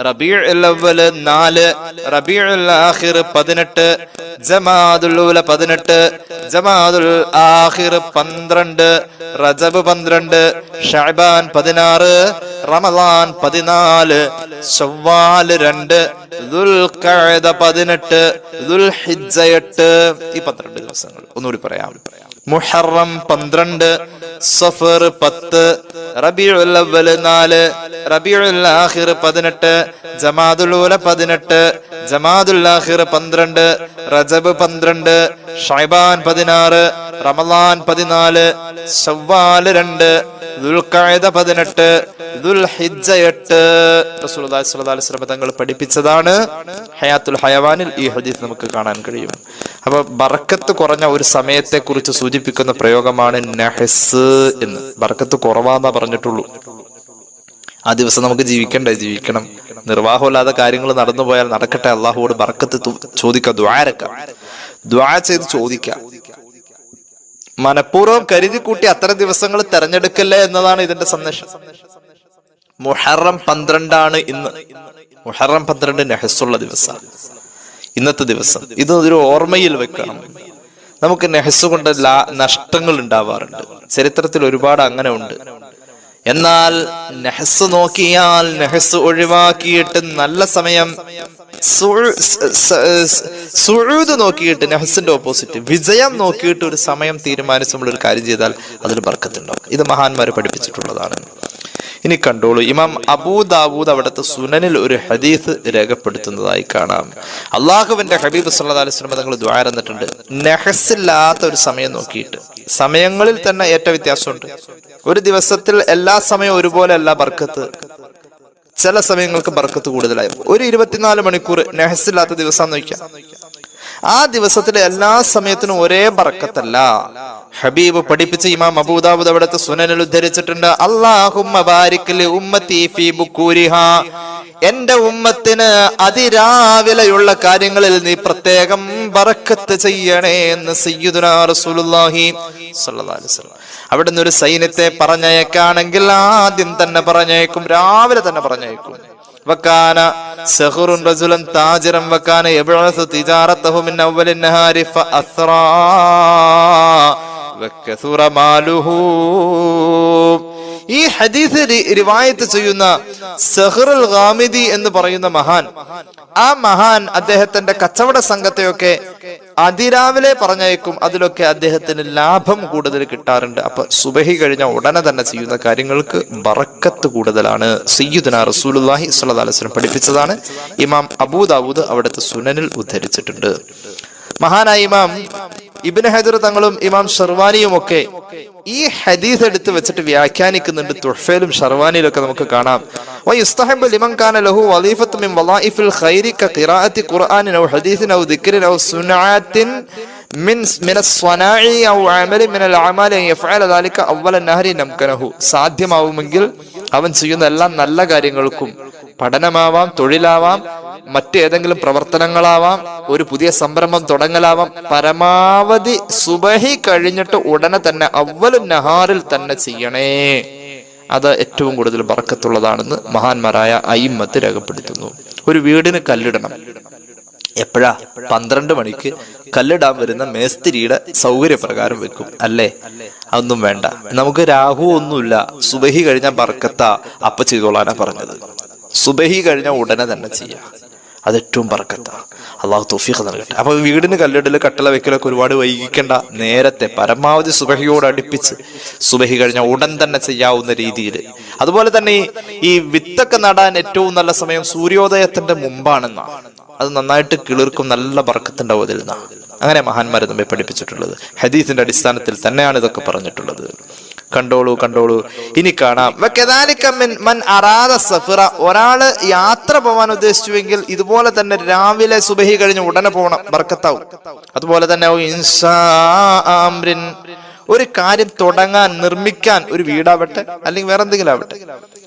റബീഉൽ അവ്വൽ 4, റബീഉൽ ആഖിർ 18, ജമാദുൽ ഊല 18, ജമാദുൽ ആഖിർ 12, റജബ് 12, ശഅബാൻ 16, റമളാൻ 14, ശവ്വാൽ 2, ദുൽഖഅദ 18, ദുൽഹിജ്ജ 8. ഈ 12 ദിവസങ്ങൾ ഒന്നുകൂടി പറയാം. മുഹറം 12, സഫർ 10, റബീഉൽ അവ്വൽ 4, റബീഉൽ ആഖിർ 18, ജമാദുൽ ഊല 18, ജമാദുൽ ആഖിർ 12, റജബ് 12, ശഅബാൻ 16, റമളാൻ 14, ശവ്വാൽ 2, ദുൽഖഅദ 18, ദുൽഹിജ്ജ 8. റസൂലുള്ളാഹി സ്വല്ലല്ലാഹു അലൈഹി വസല്ലം തങ്ങൾ പഠിപ്പിച്ചതാണ്. ഹയാത്തുൽ ഹയവാനിൽ ഈ ഹദീസ് നമുക്ക് കാണാൻ കഴിയും. അപ്പൊ ബറക്കത്ത് കുറഞ്ഞ ഒരു സമയത്തെ കുറിച്ച് സൂചിപ്പിക്കുന്ന പ്രയോഗമാണ് നഹ്സ് എന്ന്. ബറക്കത്ത് കുറവാന്നാ പറഞ്ഞിട്ടുള്ളൂ. ആ ദിവസം നമുക്ക് ജീവിക്കണം. നിർവാഹമില്ലാതെ കാര്യങ്ങൾ നടന്നു പോയാൽ നടക്കട്ടെ, അള്ളാഹുവോട് ബറക്കത്ത് ചോദിക്കാം, ദുആ ചെയ്ത് ചോദിക്കാം. മനഃപൂർവ്വം കരുതി കൂട്ടി അത്തരം ദിവസങ്ങൾ തെരഞ്ഞെടുക്കല്ലേ എന്നതാണ് ഇതിന്റെ സന്ദേശം. മുഹറം 12 ഇന്ന്. മുഹറം 12 നഹ്സുള്ള ദിവസം, ഇന്നത്തെ ദിവസം. ഇത് ഒരു ഓർമ്മയിൽ വെക്കണം. നമുക്ക് നെഹ്സ് കൊണ്ട് നഷ്ടങ്ങൾ ഉണ്ടാവാറുണ്ട്, ചരിത്രത്തിൽ ഒരുപാട് അങ്ങനെ ഉണ്ട്. എന്നാൽ നെഹ്സ് നോക്കിയാൽ, നെഹ്സ് ഒഴിവാക്കിയിട്ട് നല്ല സമയം സുഊദ് നോക്കിയിട്ട്, നെഹ്സിന്റെ ഓപ്പോസിറ്റ് വിജയം നോക്കിയിട്ട് ഒരു സമയം തീരുമാനിച്ച് നമ്മൾ ഒരു കാര്യം ചെയ്താൽ അതിൽ ബർക്കത്തുണ്ടാവും. ഇത് മഹാന്മാര് പഠിപ്പിച്ചിട്ടുള്ളതാണ്. ഇനി കണ്ടോളൂ, ഇമാം അബൂ ദാവൂദ് അവിടുത്തെ സുനനിൽ ഒരു ഹദീസ് രേഖപ്പെടുത്തുന്നതായി കാണാം. അള്ളാഹുവിന്റെ ഹബീബ് സല്ലല്ലാഹു അലൈഹി വസല്ലം തങ്ങൾ ദുആ ചെയ്തിട്ടുണ്ട്, നഹ്സില്ലാത്ത ഒരു സമയം നോക്കിയിട്ട്. സമയങ്ങളിൽ തന്നെ ഏറ്റ വ്യത്യാസമുണ്ട്. ഒരു ദിവസത്തിൽ എല്ലാ സമയവും ഒരുപോലെ അല്ല ബർക്കത്ത്. ചില സമയങ്ങൾക്ക് ബർക്കത്ത് കൂടുതലായി. ഒരു 24 മണിക്കൂർ നഹ്സില്ലാത്ത ദിവസം നോക്കിയാൽ ആ ദിവസത്തിലെ എല്ലാ സമയത്തിനും ഒരേ ബർക്കത്തല്ല. ഹബീബ് പഠിപ്പിച്ച ഇമാം അബൂ ദാവൂദ് അവിടുത്തെ സുനനിൽ ഉദ്ധരിച്ചിട്ടുണ്ട്, അല്ലാഹുമ്മ ബാരിക് ലി ഉമ്മത്തി ഫീ ബുകൂരിഹാ, എന്റെ ഉമ്മത്തിന് അതിരാവിലെയുള്ള കാര്യങ്ങളിൽ നീ പ്രത്യേകം ബറക്കത്ത് ചെയ്യണേ എന്ന് സയ്യിദുനാ റസൂലുള്ളാഹി സ്വല്ലല്ലാഹു അലൈഹി വസല്ലം. അവിടുന്ന് ഒരു സൈന്യത്തെ പറഞ്ഞയക്കാണെങ്കിൽ ആദ്യം തന്നെ പറഞ്ഞയക്കും, രാവിലെ തന്നെ പറഞ്ഞയക്കും. വകാന സഖറുൻ റജുലൻ താജിറൻ വകാന യബ്അസു തിജാറതഹു മിൻ അവ്വലിൻ നഹാരി ഫഅസ്റാ വകസുറ മാലുഹു. ഈ ഹദീസ് റിവായത്ത് ചെയ്യുന്ന സഖറുൽ ഗാമിദി എന്ന് പറയുന്ന മഹാൻ, ആ മഹാൻ അദ്ദേഹത്തിന്റെ കച്ചവട സംഘത്തെയൊക്കെ അതിരാവിലെ പറഞ്ഞയക്കും. അതിലൊക്കെ അദ്ദേഹത്തിന് ലാഭം കൂടുതൽ കിട്ടാറുണ്ട്. അപ്പൊ സുബഹി കഴിഞ്ഞ ഉടനെ തന്നെ ചെയ്യുന്ന കാര്യങ്ങൾക്ക് ബറക്കത്ത് കൂടുതലാണ്. സയ്യിദുനാ റസൂലുള്ളാഹി സ്വല്ലല്ലാഹു അലൈഹി വസല്ലം പഠിപ്പിച്ചതാണ്. ഇമാം അബൂ ദാവൂദ് അവിടുത്തെ സുനനിൽ ഉദ്ധരിച്ചിട്ടുണ്ട്. മഹാനായ ഇമാം ഇബ്നു ഹജർ തങ്ങളും ഇമാം ഷർവാനിയും ഒക്കെ ഈ ഹദീസ് എടുത്ത് വെച്ചിട്ട് വ്യാഖ്യാനിക്കുന്നുണ്ട്. തുഹ്ഫയിലും ഷർവാനിയിലും ഒക്കെ നമുക്ക് കാണാം, വയുസ്തഹബ്ബു ലിമൻ കാന ലഹു വളീഫത്തു മിൻ വളായിഫിൽ ഖൈരി ഖിറാഅത്തി ഖുർആനിൻ ഔ ഹദീസിൻ ഔ ദിക്രിൻ ഔ സുനഅത്തിൻ മിൻ സ്വനാഇ ഔ അമലി മിനൽ അഅമാലി അൻ യഫഅല ദാലിക അവ്വല നഹരി നംകനഹു. സാധ്യമാവുമെങ്കിൽ അവൻ ചെയ്യുന്ന എല്ലാ നല്ല കാര്യങ്ങൾക്കും, പഠനമാവാം, തൊഴിലാവാം, മറ്റേതെങ്കിലും പ്രവർത്തനങ്ങളാവാം, ഒരു പുതിയ സംരംഭം തുടങ്ങലാവാം, പരമാവധി സുബഹി കഴിഞ്ഞിട്ട് ഉടനെ തന്നെ അവ്വലുൻ നഹാറിൽ തന്നെ ചെയ്യണേ. അത് ഏറ്റവും കൂടുതൽ ബറക്കത്തുള്ളതാണെന്ന് മഹാന്മാരായ അയിമ്മത്ത് രേഖപ്പെടുത്തുന്നു. ഒരു വീടിന് കല്ലിടണം, എപ്പോഴാ? 12 മണിക്ക് കല്ലിടാൻ വരുന്ന മേസ്തിരിയുടെ സൗകര്യപ്രകാരം വെക്കും, അല്ലേ? അതൊന്നും വേണ്ട. നമുക്ക് രാഹു ഒന്നുമില്ല, സുബഹി കഴിഞ്ഞ ബർക്കത്ത അപ്പ ചെയ്തോളാനാ പറഞ്ഞത്. സുബഹി കഴിഞ്ഞ ഉടനെ തന്നെ ചെയ്യാം, അത് ഏറ്റവും ബർക്കത്ത. അള്ളാഹു തൗഫീഖ് നൽകട്ടെ. അപ്പൊ വീടിന് കല്ലിടല്, കട്ടള വെക്കലൊക്കെ ഒരുപാട് വൈകിക്കേണ്ട. നേരത്തെ പരമാവധി സുബഹിയോട് അടുപ്പിച്ച് സുബഹി കഴിഞ്ഞ ഉടൻ തന്നെ ചെയ്യാവുന്ന രീതിയിൽ. അതുപോലെ തന്നെ ഈ വിത്തൊക്കെ നടാൻ ഏറ്റവും നല്ല സമയം സൂര്യോദയത്തിന്റെ മുമ്പാണെന്നാണ്. അത് നന്നായിട്ട് കിളിർക്കും, നല്ല ബർക്കത്തുണ്ടാവും അതിൽ നിന്നാണ്. അങ്ങനെ മഹാന്മാരെ നമ്മെ പഠിപ്പിച്ചിട്ടുള്ളത്. ഹദീസിന്റെ അടിസ്ഥാനത്തിൽ തന്നെയാണ് ഇതൊക്കെ പറഞ്ഞിട്ടുള്ളത്. കണ്ടോളൂ. ഇനി കാണാം, ഒരാള് യാത്ര പോവാൻ ഉദ്ദേശിച്ചുവെങ്കിൽ ഇതുപോലെ തന്നെ രാവിലെ സുബഹി കഴിഞ്ഞ് ഉടനെ പോകണം, ബർക്കത്താവും. അതുപോലെ തന്നെ ഒരു കാര്യം തുടങ്ങാൻ, നിർമ്മിക്കാൻ, ഒരു വീടാവട്ടെ അല്ലെങ്കിൽ വേറെ എന്തെങ്കിലും ആവട്ടെ,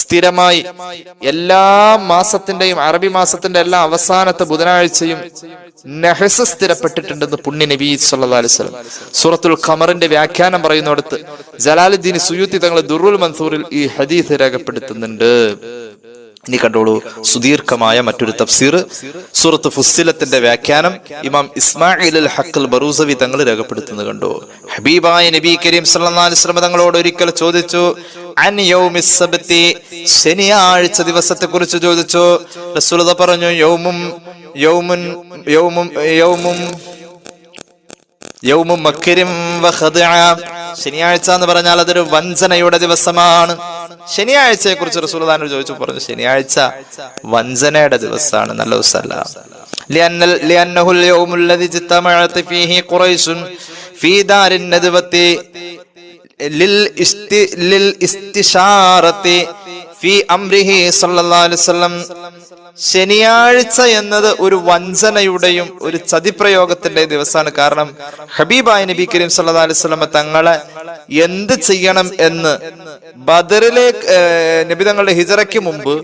സ്ഥിരമായി എല്ലാ മാസത്തിന്റെയും അറബി മാസത്തിന്റെ എല്ലാ അവസാനത്തെ ബുധനാഴ്ചയും നഹസ് സ്ഥിരപ്പെട്ടിട്ടുണ്ടെന്ന് പുണ്യ നബി സല്ലല്ലാഹു അലൈഹി വസല്ലം സൂറത്തുൽ ഖമറിന്റെ വ്യാഖ്യാനം പറയുന്നിടത്ത് ജലാലുദ്ദീൻ സുയൂത്തി തങ്ങൾ ദുറുൽ മൻസൂറിൽ ഈ ഹദീസ് രേഖപ്പെടുത്തുന്നുണ്ട്. ഇനി കണ്ടോളൂ സുദീർഘമായ മറ്റൊരു തഫ്സീർ. സൂറത്ത് ഫുസ്സിലത്തിന്റെ വ്യാഖ്യാനം ഇമാം ഇസ്മായിൽ അൽ ഹഖ് ബറൂസവി തങ്ങൾ രേഖപ്പെടുത്തുന്നത് കണ്ടോ. ഹബീബായ നബി കരീം സല്ലല്ലാഹു അലൈഹി വസല്ലം തങ്ങളോട് ഒരിക്കൽ ചോദിച്ചു, അൻ യൗമിസ് സബ്തി, ശനിയാഴ്ച ദിവസത്തെ കുറിച്ച് ചോദിച്ചു. റസൂലുള്ളാഹി പറഞ്ഞു, യൗമും മക്രിം വഖദ്അ, ശനിയാഴ്ച എന്ന് പറഞ്ഞാൽ അതൊരു വഞ്ചനയുടെ ദിവസമാണ്. ശനിയാഴ്ചയെ കുറിച്ച് റസൂലുള്ളാഹിനോട് ചോദിച്ചു, പറഞ്ഞു ശനിയാഴ്ച വഞ്ചനയുടെ ദിവസമാണ്, നല്ല ദിവസമല്ല. ലിഅന്നഹുൽ യൗമുൽ ലദി ജതമഅത് ഫീഹി ഖുറൈശുൻ ഫീ ദാരിൻ നദ്വതി ലിൽ ഇസ്തിശാറതി ഫീ അംരിഹി സല്ലല്ലാഹു അലൈഹി വസല്ലം. ശനിയാഴ്ച എന്നത് ഒരു വഞ്ചനയുടെയും ഒരു ചതിപ്രയോഗത്തിന്റെ ദിവസമാണ്. കാരണം ഹബീബായ നബി കരീം സല്ലല്ലാഹു അലൈഹി വസല്ലം തങ്ങളെ എന്ത് ചെയ്യണം എന്ന് ബദറിലെ നബി തങ്ങളുടെ ഹിജറയ്ക്ക് മുമ്പ്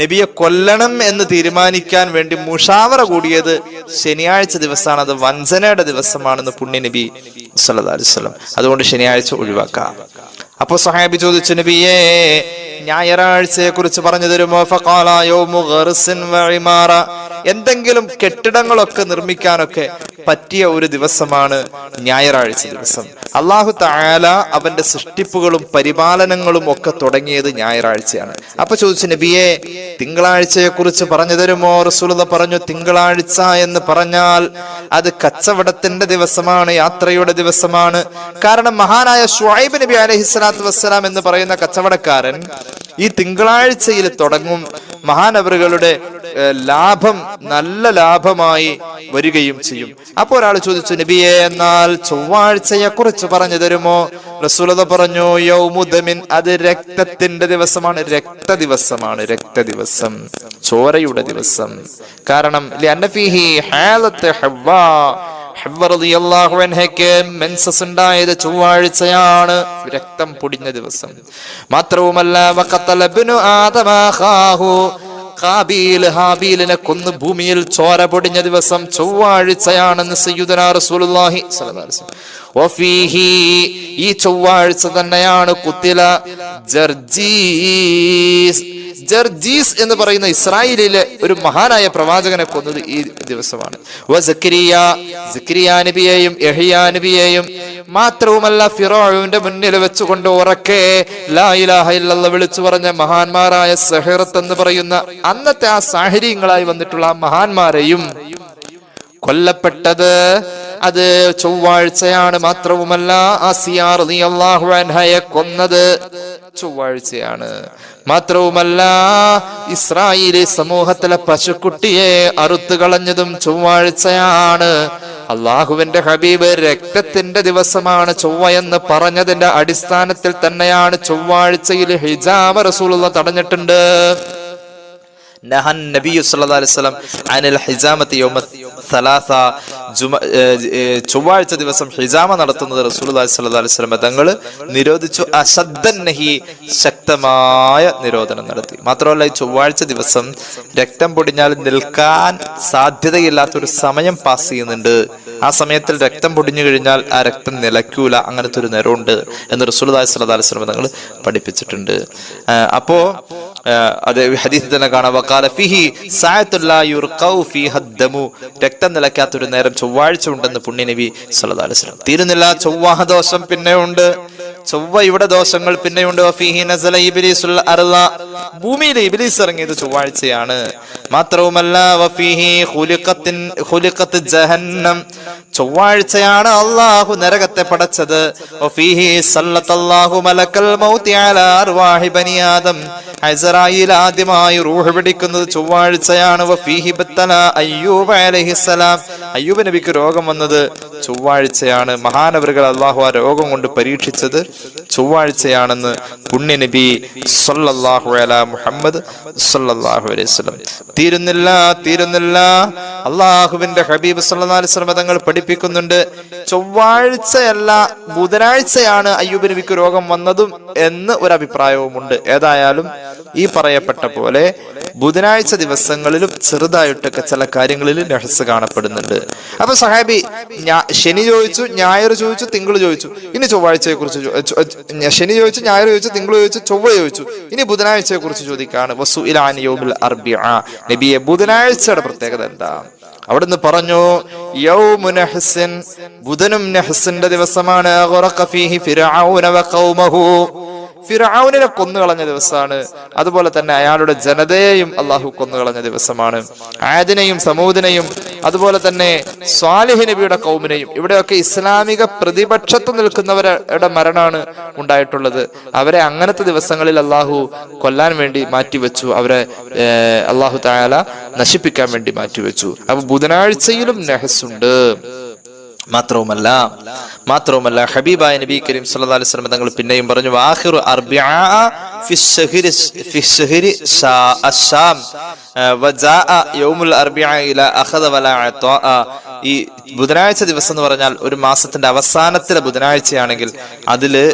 നബിയെ കൊല്ലണം എന്ന് തീരുമാനിക്കാൻ വേണ്ടി മുഷാവറ കൂടിയത് ശനിയാഴ്ച ദിവസമാണ്. അത് വഞ്ചനയുടെ ദിവസമാണെന്ന് പുണ്യ നബി സല്ലല്ലാഹു അലൈഹി വസല്ലം. അതുകൊണ്ട് ശനിയാഴ്ച ഒഴിവാക്കാം. അപ്പൊ സഹാബി ചോദിച്ചു, നബിയേ ഞായറാഴ്ചയെ കുറിച്ച് പറഞ്ഞു തരുമോ? ഫഖാല യൗമു ഗർസിൻ വഇമാറ, എന്തെങ്കിലും കെട്ടിടങ്ങളൊക്കെ നിർമ്മിക്കാനൊക്കെ പറ്റിയ ഒരു ദിവസമാണ് ഞായറാഴ്ച ദിവസം. അല്ലാഹു തആല അവന്റെ സൃഷ്ടിപ്പുകളും പരിപാലനങ്ങളും ഒക്കെ തുടങ്ങിയത് ഞായറാഴ്ചയാണ്. അപ്പൊ ചോദിച്ചു, നബിയെ തിങ്കളാഴ്ചയെ കുറിച്ച് പറഞ്ഞു തരുമോ? റസൂലുള്ളാഹി പറഞ്ഞു, തിങ്കളാഴ്ച എന്ന് പറഞ്ഞാൽ അത് കച്ചവടത്തിന്റെ ദിവസമാണ്, യാത്രയുടെ ദിവസമാണ്. കാരണം മഹാനായ ശുഐബ് നബി അലൈഹിസ്സലാത്തു വസ്സലാം എന്ന് പറയുന്ന കച്ചവടക്കാരൻ ഈ തിങ്കളാഴ്ചയിൽ തുടങ്ങും. മഹാനവറുകളുടെ ലാഭം നല്ല ലാഭമായി വരികയും ചെയ്യും. അപ്പൊ ഒരാൾ ചോദിച്ചു, നബിയെ എന്നാൽ ചൊവ്വാഴ്ചയെ കുറിച്ച് പറഞ്ഞു തരുമോ? റസൂലുള്ളാഹി പറഞ്ഞു, യൗമുദമിൻ, അത് രക്തത്തിന്റെ ദിവസമാണ്, രക്തദിവസമാണ്, രക്തദിവസം, ചോരയുടെ ദിവസം. കാരണം ലിഅന്ന ഫീഹി ഹാലത്ത് ഹവ്വാ, ഹവ്വ റളിയല്ലാഹു അൻഹയ്ക്ക് മെൻസസ് ഉണ്ടായത് ചൊവ്വാഴ്ചയാണ്, രക്തം പൊടിഞ്ഞ ദിവസം. മാത്രവുമല്ല വഖതല ഇബ്നു ആദമ ഖാഹു, ഖാബീൽ ഹാബീലിനെ കൊന്ന് ഭൂമിയിൽ ചോര പൊടിഞ്ഞ ദിവസം ചൊവ്വാഴ്ചയാണെന്ന് സയ്യിദുനാ റസൂലുള്ളാഹി സ്വല്ലല്ലാഹു അലൈഹി വസല്ലം. വഫീഹി, ഈ ചൊവ്വാഴ്ച തന്നെയാണ് കുത്തില ജർജീസ്, ജർജീസ് എന്ന് പറയുന്ന ഇസ്രായേലിലെ ഒരു മഹാനായ പ്രവാചകനെ കൊന്നത് ഈ ദിവസമാണ്. സക്കരിയ നബിയെയും യഹ്യാ നബിയെയും. മാത്രവുമല്ല ഫിറഔന്റെ മുന്നിൽ വെച്ചുകൊണ്ട് ഉറക്കെ ലാ ഇലാഹ ഇല്ലല്ലാഹ് വിളിച്ചു പറഞ്ഞ മഹാന്മാരായ സഹിറത്ത് എന്ന് പറയുന്ന അന്നത്തെ ആ സാഹിര്യങ്ങളായി വന്നിട്ടുള്ള ആ മഹാന്മാരെയും കൊല്ലപ്പെട്ടത് അത് ചൊവ്വാഴ്ചയാണ്. മാത്രവുമല്ല ആസിയ റളിയല്ലാഹു അൻഹയെ കൊന്നത് ചൊവ്വാഴ്ചയാണ്. മാത്രവുമല്ല ഇസ്രായേലി സമൂഹത്തിലെ പശുക്കുട്ടിയെ അറുത്തു കളഞ്ഞതും ചൊവ്വാഴ്ചയാണ്. അള്ളാഹുവിന്റെ ഹബീബ് രക്തത്തിന്റെ ദിവസമാണ് ചൊവ്വ എന്ന് പറഞ്ഞതിന്റെ അടിസ്ഥാനത്തിൽ തന്നെയാണ് ചൊവ്വാഴ്ചയിൽ ഹിജാമ റസൂലുള്ളാഹി തടഞ്ഞിട്ടുണ്ട്. നഹൻ നബി സല്ലല്ലാഹു അലൈഹി വസല്ലം അനിൽ ഹിജാമത്തി യൗമ സലാസ, ചൊവ്വാഴ്ച ദിവസം ഹിജാമ നടത്തുന്നത് റസൂലുള്ളാഹി സ്വല്ലല്ലാഹു അലൈഹി വസല്ലം തങ്ങൾ നിരോധിച്ചു. അശദ്ദൻ നഹി, ശക്തമായ നിരോധനം നടത്തി. മാത്രമല്ല ഈ ചൊവ്വാഴ്ച ദിവസം രക്തം പൊടിഞ്ഞാൽ നിൽക്കാൻ സാധ്യതയില്ലാത്തൊരു സമയം പാസ് ചെയ്യുന്നുണ്ട്. ആ സമയത്തിൽ രക്തം പൊടിഞ്ഞു കഴിഞ്ഞാൽ ആ രക്തം നിലയ്ക്കൂല, അങ്ങനത്തെ ഒരു നേരമുണ്ട് എന്ന് റസൂലുള്ളാഹി സ്വല്ലല്ലാഹു അലൈഹി വസല്ലം തങ്ങൾ പഠിപ്പിച്ചിട്ടുണ്ട്. അപ്പോ അത് ഹദീസിൽ തന്നെ കാണാം, വഖാല ഫീഹി സഅത്തുൻ ലാ യുർഖൗ ഫീഹ ദമു, രക്തം നിലയ്ക്കാത്തൊരു നേരം ചൊവ്വാഴ്ച ഉണ്ടെന്ന് പുണ്യ നബി സല്ലല്ലാഹു അലൈഹി വസല്ലം. തീരുന്നില്ല, ചൊവ്വ ദോഷം പിന്നെയുണ്ട്, ചൊവ്വയുടെ ദോഷങ്ങൾ പിന്നെയുണ്ട്. വഫീഹി നസല ഇബ്ലീസുൽ അർള, ഭൂമിയിൽ ഇബ്ലീസ് ഇറങ്ങിയത് ചൊവ്വാഴ്ചയാണ്. മാത്രവുമല്ല വഫീഹി ഖുലിഖത്ത് ജഹന്നം, ചൊവ്വാഴ്ചയാണ് അല്ലാഹു നരകത്തെ പടച്ചത്. വഫീഹി സല്ലല്ലാഹു മലക്കൽ മൗതി അലാ അർവാഹി ബനി ആദം, ഇസ്രായേൽ ആദ്യമായി റൂഹ് പിടിക്കുന്നത് ചൊവ്വാഴ്ചയാണ്. വഫീഹി ബത്തല അയ്യൂബ് അലൈഹിസ്സലാം, അയ്യൂബ് നബിക്ക് രോഗം വന്നത് ചൊവ്വാഴ്ചയാണ്. മഹാനവറുകൾ അല്ലാഹു ആ രോഗം കൊണ്ട് പരീക്ഷിച്ചത് ചൊവ്വാഴ്ചയാണെന്ന് പുണ്യ നബി സല്ലല്ലാഹു അലാ മുഹമ്മദ് സല്ലല്ലാഹു അലൈഹി വസല്ലം. തീരുന്നില്ല അള്ളാഹുവിന്റെ ഹബീബ് സല്ലല്ലാഹു അലൈഹി വസല്ലം തങ്ങൾ പഠിപ്പിക്കുന്നുണ്ട്, ചൊവ്വാഴ്ചയല്ല ബുധനാഴ്ചയാണ് അയ്യൂബ് നബിക്ക് രോഗം വന്നതും എന്ന് ഒരു അഭിപ്രായവുമുണ്ട്. ഏതായാലും ഈ പറയപ്പെട്ട പോലെ ബുധനാഴ്ച ദിവസങ്ങളിലും ചെറുതായിട്ടൊക്കെ ചില കാര്യങ്ങളിൽ നഹ്സ് കാണപ്പെടുന്നുണ്ട്. അപ്പൊ സഹാബി ശനി ചോദിച്ചു, ഞായർ ചോദിച്ചു, തിങ്കൾ ചോദിച്ചു, ഇനി ചൊവ്വാഴ്ചയെ കുറിച്ച് ശനി ചോദിച്ചു, ഞായർ ചോദിച്ചു, തിങ്കൾ ചോദിച്ചു, ചൊവ്വ ചോദിച്ചു, ഇനി ബുധനാഴ്ചയെ കുറിച്ച് ചോദിക്കാണ്. വസുഇല അൻ യൗമിൽ അർബിഅ, നബിയെ ബുധനാഴ്ചയുടെ പ്രത്യേകത എന്താ? അവിടുന്ന് പറഞ്ഞു, യൗമു നഹ്സിൻ, ബുധനും നഹ്സിന്റെ ദിവസമാണ്. ഖറഖ ഫീഹി ഫിർഔന വഖൗമഹു, ഫിർഔനെ കൊന്നുകളഞ്ഞ ദിവസമാണ്. അതുപോലെ തന്നെ അയാളുടെ ജനതയെയും അള്ളാഹു കൊന്നുകളഞ്ഞ ദിവസമാണ്. ആദിനെയും സമൂദിനെയും അതുപോലെ തന്നെ സ്വാലിഹ് നബിയുടെ കൗമിനെയും. ഇവിടെയൊക്കെ ഇസ്ലാമിക പ്രതിപക്ഷത്ത് നിൽക്കുന്നവരുടെ മരണമാണ് ഉണ്ടായിട്ടുള്ളത്. അവരെ അങ്ങനത്തെ ദിവസങ്ങളിൽ അള്ളാഹു കൊല്ലാൻ വേണ്ടി മാറ്റിവെച്ചു. അവരെ അള്ളാഹു തആല നശിപ്പിക്കാൻ വേണ്ടി മാറ്റിവെച്ചു. അപ്പൊ ബുധനാഴ്ചയിലും നഹ്സുണ്ട്. മാത്രവുമല്ല ഹബീബായ നബി കരീം സല്ലല്ലാഹു അലൈഹി വസല്ലം തങ്ങൾ പിന്നെയും പറഞ്ഞു, ആഖിറു അർബിഅ ഫി ശഹരി അശ്ശാം വജാഅ യൗമുൽ അർബിഅ ഇലാ അഖദ വലാ അതാഅ. ഈ ബുധനാഴ്ച ദിവസം എന്ന് പറഞ്ഞാൽ ഒരു മാസത്തിന്റെ അവസാനത്തിലെ ബുധനാഴ്ചയാണെങ്കിൽ അതില്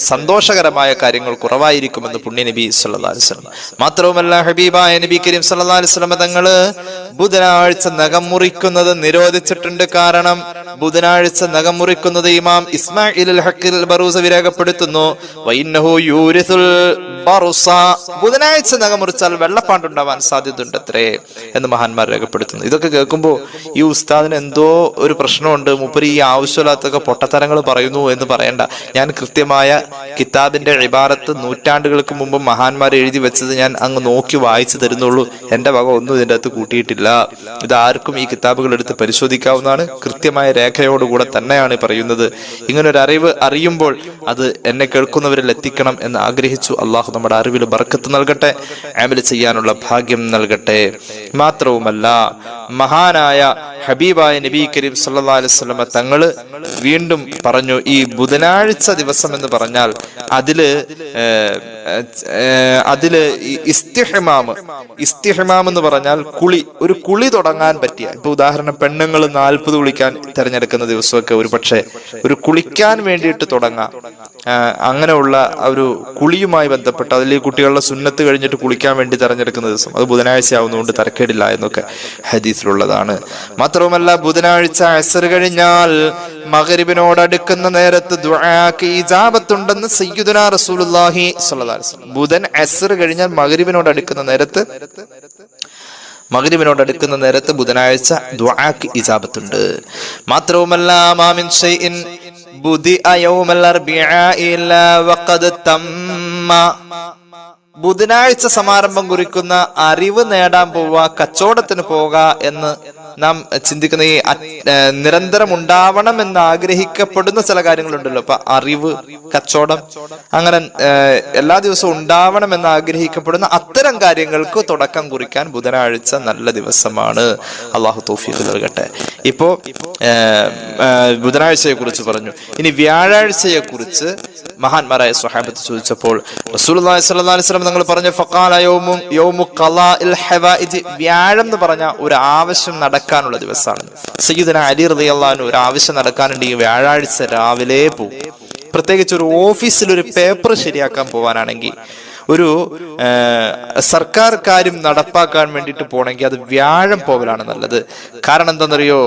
സന്തോഷകരമായ കാര്യങ്ങൾ കുറവായിരിക്കുമെന്ന് പുണ്യ നബി സല്ലല്ലാഹു അലൈഹി വസല്ലം. മാത്രവുമല്ല ഹബീബായ നബി കരീം സല്ലല്ലാഹു അലൈഹി വസല്ലം തങ്ങള് ബുധനാഴ്ച നഖം മുറിക്കുന്നത് നിരോധിച്ചിട്ടുണ്ട്. കാരണം ബുധനാഴ്ച നഖം മുറിക്കുന്നത് ഇമാം ഇസ്മാഇൽ അൽ ഹഖിൽ ബറൂസവി രേഖപ്പെടുത്തുന്നു, വഇന്നഹു യൂരിസുൽ ബറുസ, ബുധനാഴ്ച നഖം മുറിച്ചാൽ വെള്ളപ്പാണ്ടുണ്ടാവാൻ സാധ്യതയുണ്ട് അത്രേ എന്ന് മഹാന്മാർ രേഖപ്പെടുത്തുന്നു. ഇതൊക്കെ കേൾക്കുമ്പോൾ ഈ ഉസ്താദിന് എന്തോ ഒരു പ്രശ്നമുണ്ട്, മൂപ്പര് ഈ ആവശ്യമില്ലാത്തൊക്കെ പൊട്ടത്തരങ്ങൾ പറയുന്നു എന്ന് പറയണ്ട. ഞാൻ കൃത്യമായ കിതാബിന്റെ ഇബാറത്ത് നൂറ്റാണ്ടുകൾക്ക് മുമ്പ് മഹാന്മാർ എഴുതി വെച്ചത് ഞാൻ അങ്ങ് നോക്കി വായിച്ചു തരുന്നുള്ളൂ. എന്റെ വക ഒന്നും ഇതിന്റെ അകത്ത് കൂട്ടിയിട്ടില്ല. ഇതാർക്കും ഈ കിതാബുകൾ എടുത്ത് പരിശോധിക്കാവുന്നതാണ്. കൃത്യമായ രേഖയോടുകൂടെ തന്നെയാണ് പറയുന്നത്. ഇങ്ങനൊരു അറിവ് അറിയുമ്പോൾ അത് എന്നെ കേൾക്കുന്നവരിൽ എത്തിക്കണം എന്ന് ആഗ്രഹിച്ചു. അള്ളാഹു നമ്മുടെ അറിവിൽ ബർക്കത്ത് നൽകട്ടെ, അമൽ ചെയ്യാനുള്ള ഭാഗ്യം നൽകട്ടെ. മാത്രവുമല്ല മഹാനായ ഹബീബായ നബി കരീം സല്ലല്ലാഹു അലൈഹി വസല്ലം തങ്ങള് വീണ്ടും പറഞ്ഞു, ഈ ബുധനാഴ്ച ദിവസം എന്ന് പറഞ്ഞാൽ അതില് ഇസ്തിഹ്മാം എന്ന് പറഞ്ഞാൽ ഒരു കുളി തുടങ്ങാൻ പറ്റിയ, ഇപ്പൊ ഉദാഹരണം പെണ്ണുങ്ങൾ 40 കുളിക്കാൻ തിരഞ്ഞെടുക്കുന്ന ദിവസമൊക്കെ ഒരു പക്ഷെ ഒരു കുളിക്കാൻ വേണ്ടിയിട്ട് തുടങ്ങാം. അങ്ങനെയുള്ള ഒരു കുളിയുമായി ബന്ധപ്പെട്ട് അതിൽ കുട്ടികളുടെ സുന്നത്ത് കഴിഞ്ഞിട്ട് കുളിക്കാൻ വേണ്ടി തെരഞ്ഞെടുക്കുന്ന ദിവസം അത് ബുധനാഴ്ച ആവുന്നതുകൊണ്ട് തരക്കേടില്ല എന്നൊക്കെ ഹദീസിലുള്ളതാണ്. മാത്രവുമല്ല ബുധനാഴ്ച അസ്ർ കഴിഞ്ഞാൽ മഗ്രിബിനോട് അടുക്കുന്ന നേരത്ത് ദുആക്ക് ഇജാബത്തുണ്ടെന്ന് സയ്യിദുനാ റസൂലുള്ളാഹി സ്വല്ലല്ലാഹു അലൈഹി വസല്ലം. ബുധൻ അസ്ർ കഴിഞ്ഞാൽ മഗ്രിബിനോട് അടുക്കുന്ന നേരത്ത് ബുധനാഴ്ച ദുആക്ക് ഇജാബത്തുണ്ട്. മാത്രവുമല്ല മാമിൻ ഷൈഇൻ ബുദിഅ യൗമൽ അർബിഅ ഇല്ലാ വഖദ് തമ്മ, ബുധനാഴ്ച സമാരംഭം കുറിക്കുന്ന അറിവ് നേടാൻ പോവുക, കച്ചവടത്തിന് പോവുക എന്ന് നാം ചിന്തിക്കുന്ന ഈ നിരന്തരം ഉണ്ടാവണം എന്ന് ആഗ്രഹിക്കപ്പെടുന്ന ചില കാര്യങ്ങളുണ്ടല്ലോ. അപ്പൊ അറിവ്, കച്ചവടം, അങ്ങനെ എല്ലാ ദിവസവും ഉണ്ടാവണം എന്ന് ആഗ്രഹിക്കപ്പെടുന്ന അത്തരം കാര്യങ്ങൾക്ക് തുടക്കം കുറിക്കാൻ ബുധനാഴ്ച നല്ല ദിവസമാണ്. അള്ളാഹു തൗഫീഖ് നൽകട്ടെ. ഇപ്പോ ബുധനാഴ്ചയെ കുറിച്ച് പറഞ്ഞു. ഇനി വ്യാഴാഴ്ചയെ കുറിച്ച് മഹാന്മാരായ സ്വഹാബത്ത് ചോദിച്ചപ്പോൾ റസൂലുള്ളാഹി സ്വല്ലല്ലാഹു അലൈഹി വസല്ലം തങ്ങൾ പറഞ്ഞു, ഫഖാല യൗമു ഖളാഇൽ ഹവായിജ്, വ്യാഴം എന്ന് പറഞ്ഞ ഒരു ആവശ്യം നടക്കാനുള്ള ദിവസമാണ്. സയ്യിദുനാ അലി റളിയല്ലാഹു അൻഹു ഒരു ആവശ്യം നടക്കാനുണ്ടെങ്കിൽ വ്യാഴാഴ്ച രാവിലെ പോകും. പ്രത്യേകിച്ച് ഒരു ഓഫീസിൽ ഒരു പേപ്പർ ശരിയാക്കാൻ പോവാനാണെങ്കിൽ, ഒരു സർക്കാർ കാര്യം നടപ്പാക്കാൻ വേണ്ടിയിട്ട് പോകണമെങ്കിൽ അത് വ്യാഴം പോകലാണ് നല്ലത്. കാരണം എന്താണെന്നറിയോ,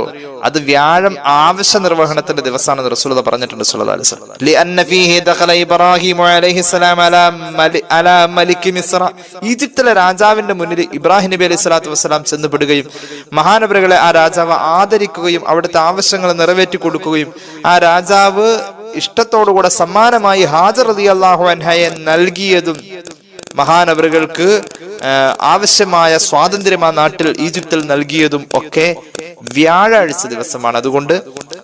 അത് വ്യാഴം ആവശ്യ നിർവഹണത്തിന്റെ ദിവസമാണെന്ന് റസൂലുള്ളാഹി പറഞ്ഞിട്ടുണ്ട് സ്വല്ലല്ലാഹു അലൈഹി വസല്ലം. ലിഅന്ന ഫീഹി ദഖല ഇബ്രാഹിം അലൈഹിസ്സലാം അലാ മലിക് മിസ്ര, ഈജിപ്തിലെ രാജാവിന്റെ മുന്നിൽ ഇബ്രാഹിം നബി അലൈഹി സ്വലാത്തു വസ്സലാം ചെന്നുപെടുകയും മഹാനവറുകളെ ആ രാജാവ് ആദരിക്കുകയും അവിടുത്തെ ആവശ്യങ്ങൾ നിറവേറ്റി കൊടുക്കുകയും ആ രാജാവ് ഇഷ്ടത്തോടുകൂടെ സമ്മാനമായി ഹാജർ റളിയല്ലാഹു അൻഹയെ നൽകിയതും മഹാനവറുകൾക്ക് ആവശ്യമായ സ്വാതന്ത്ര്യം ആ നാട്ടിൽ ഈജിപ്തിൽ നൽകിയതും ഒക്കെ വ്യാഴാഴ്ച ദിവസമാണ്. അതുകൊണ്ട്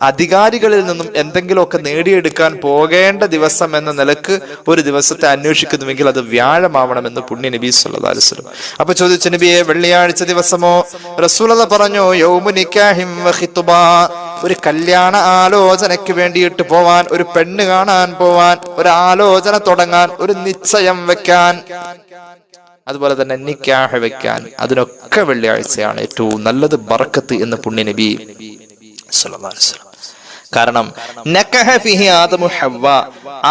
അധികാരികളിൽ നിന്നും എന്തെങ്കിലുമൊക്കെ നേടിയെടുക്കാൻ പോകേണ്ട ദിവസം എന്ന നിലക്ക് ഒരു ദിവസത്തെ അന്വേഷിക്കുന്നുവെങ്കിൽ അത് വ്യാഴമാവണമെന്ന് പുണ്യ നബി സല്ലല്ലാഹു അലൈഹി വസല്ലം. അപ്പൊ ചോദിച്ചു, നബിയെ വെള്ളിയാഴ്ച ദിവസമോ? റസൂലുള്ളാഹി പറഞ്ഞു, യൗമു നിക്കാഹിം വ ഖിത്ബ, ഒരു കല്യാണ ആലോചനയ്ക്ക് വേണ്ടിയിട്ട് പോവാൻ, ഒരു പെണ്ണ് കാണാൻ പോവാൻ, ഒരു ആലോചന തുടങ്ങാൻ, ഒരു നിശ്ചയം വെക്കാൻ, അതുപോലെ തന്നെ നിക്കാഹ് വെക്കാൻ, അതിനൊക്കെ വെള്ളിയാഴ്ചയാണ് ഏറ്റവും നല്ലത്, ബർക്കത്ത് എന്ന് പുണ്യ നബി സല്ലല്ലാഹു അലൈഹി വസല്ലം. കാരണം നക്കഹ ഫിഹി ആദമു ഹവ്വ,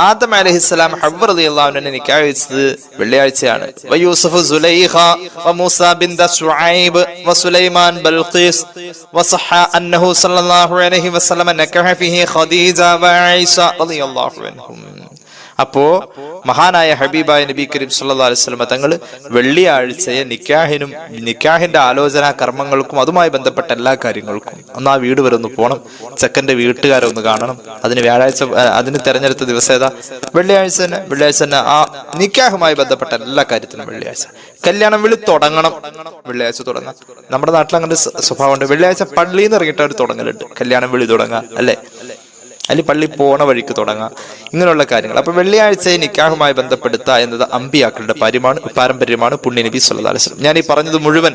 ആദം അലൈഹിസ്സലാം ഹവ്വ റളിയല്ലാഹു അൻഹ നിക്കാഹ് വെച്ചത് വെള്ളിയാഴ്ചയാണ്. വയൂസുഫ് സുലൈഖ വമൂസ ബിൻത ശുഐബ് വസുലൈമാൻ ബൽഖീസ് വസഹ അന്നഹു സല്ലല്ലാഹു അലൈഹി വസല്ലം നക്കഹ ഫിഹി ഖദീജ വആയിഷ റളിയല്ലാഹു അൻഹും. അപ്പോ മഹാനായ ഹബീബായ നബി കരീം സല്ലല്ലാഹു അലൈഹി വസല്ലം തങ്ങൾ വെള്ളിയാഴ്ചയെ നിക്കാഹിനും നിക്കാഹിന്റെ ആലോചനാ കർമ്മങ്ങൾക്കും അതുമായി ബന്ധപ്പെട്ട എല്ലാ കാര്യങ്ങൾക്കും ഒന്ന് ആ വീട് വരെ ഒന്ന് പോകണം, ചെക്കന്റെ വീട്ടുകാരെ ഒന്ന് കാണണം. അതിന് തെരഞ്ഞെടുത്ത ദിവസം ഏതാ? വെള്ളിയാഴ്ച തന്നെ. വെള്ളിയാഴ്ച തന്നെ ആ നിക്കാഹുമായി ബന്ധപ്പെട്ട എല്ലാ കാര്യത്തിനും വെള്ളിയാഴ്ച. കല്യാണം വിളി തുടങ്ങണം, വെള്ളിയാഴ്ച തുടങ്ങാം. നമ്മുടെ നാട്ടിൽ അങ്ങനെ സ്വഭാവമുണ്ട്, വെള്ളിയാഴ്ച പള്ളിയിൽ നിന്ന് ഇറങ്ങിയിട്ട് അവർ തുടങ്ങലുണ്ട്, കല്യാണം വിളി തുടങ്ങാം അല്ലെ, അല്ലെങ്കിൽ പള്ളി പോണ വഴിക്ക് തുടങ്ങാം, ഇങ്ങനെയുള്ള കാര്യങ്ങൾ. അപ്പൊ വെള്ളിയാഴ്ചയെ നിക്കാഹുമായി ബന്ധപ്പെടുത്തുക എന്നത് അമ്പിയാക്കളുടെ പാരമ്പര്യമാണ് പുണ്യ നബി സല്ലല്ലാഹു അലൈഹി വസല്ലം. ഞാൻ ഈ പറഞ്ഞത് മുഴുവൻ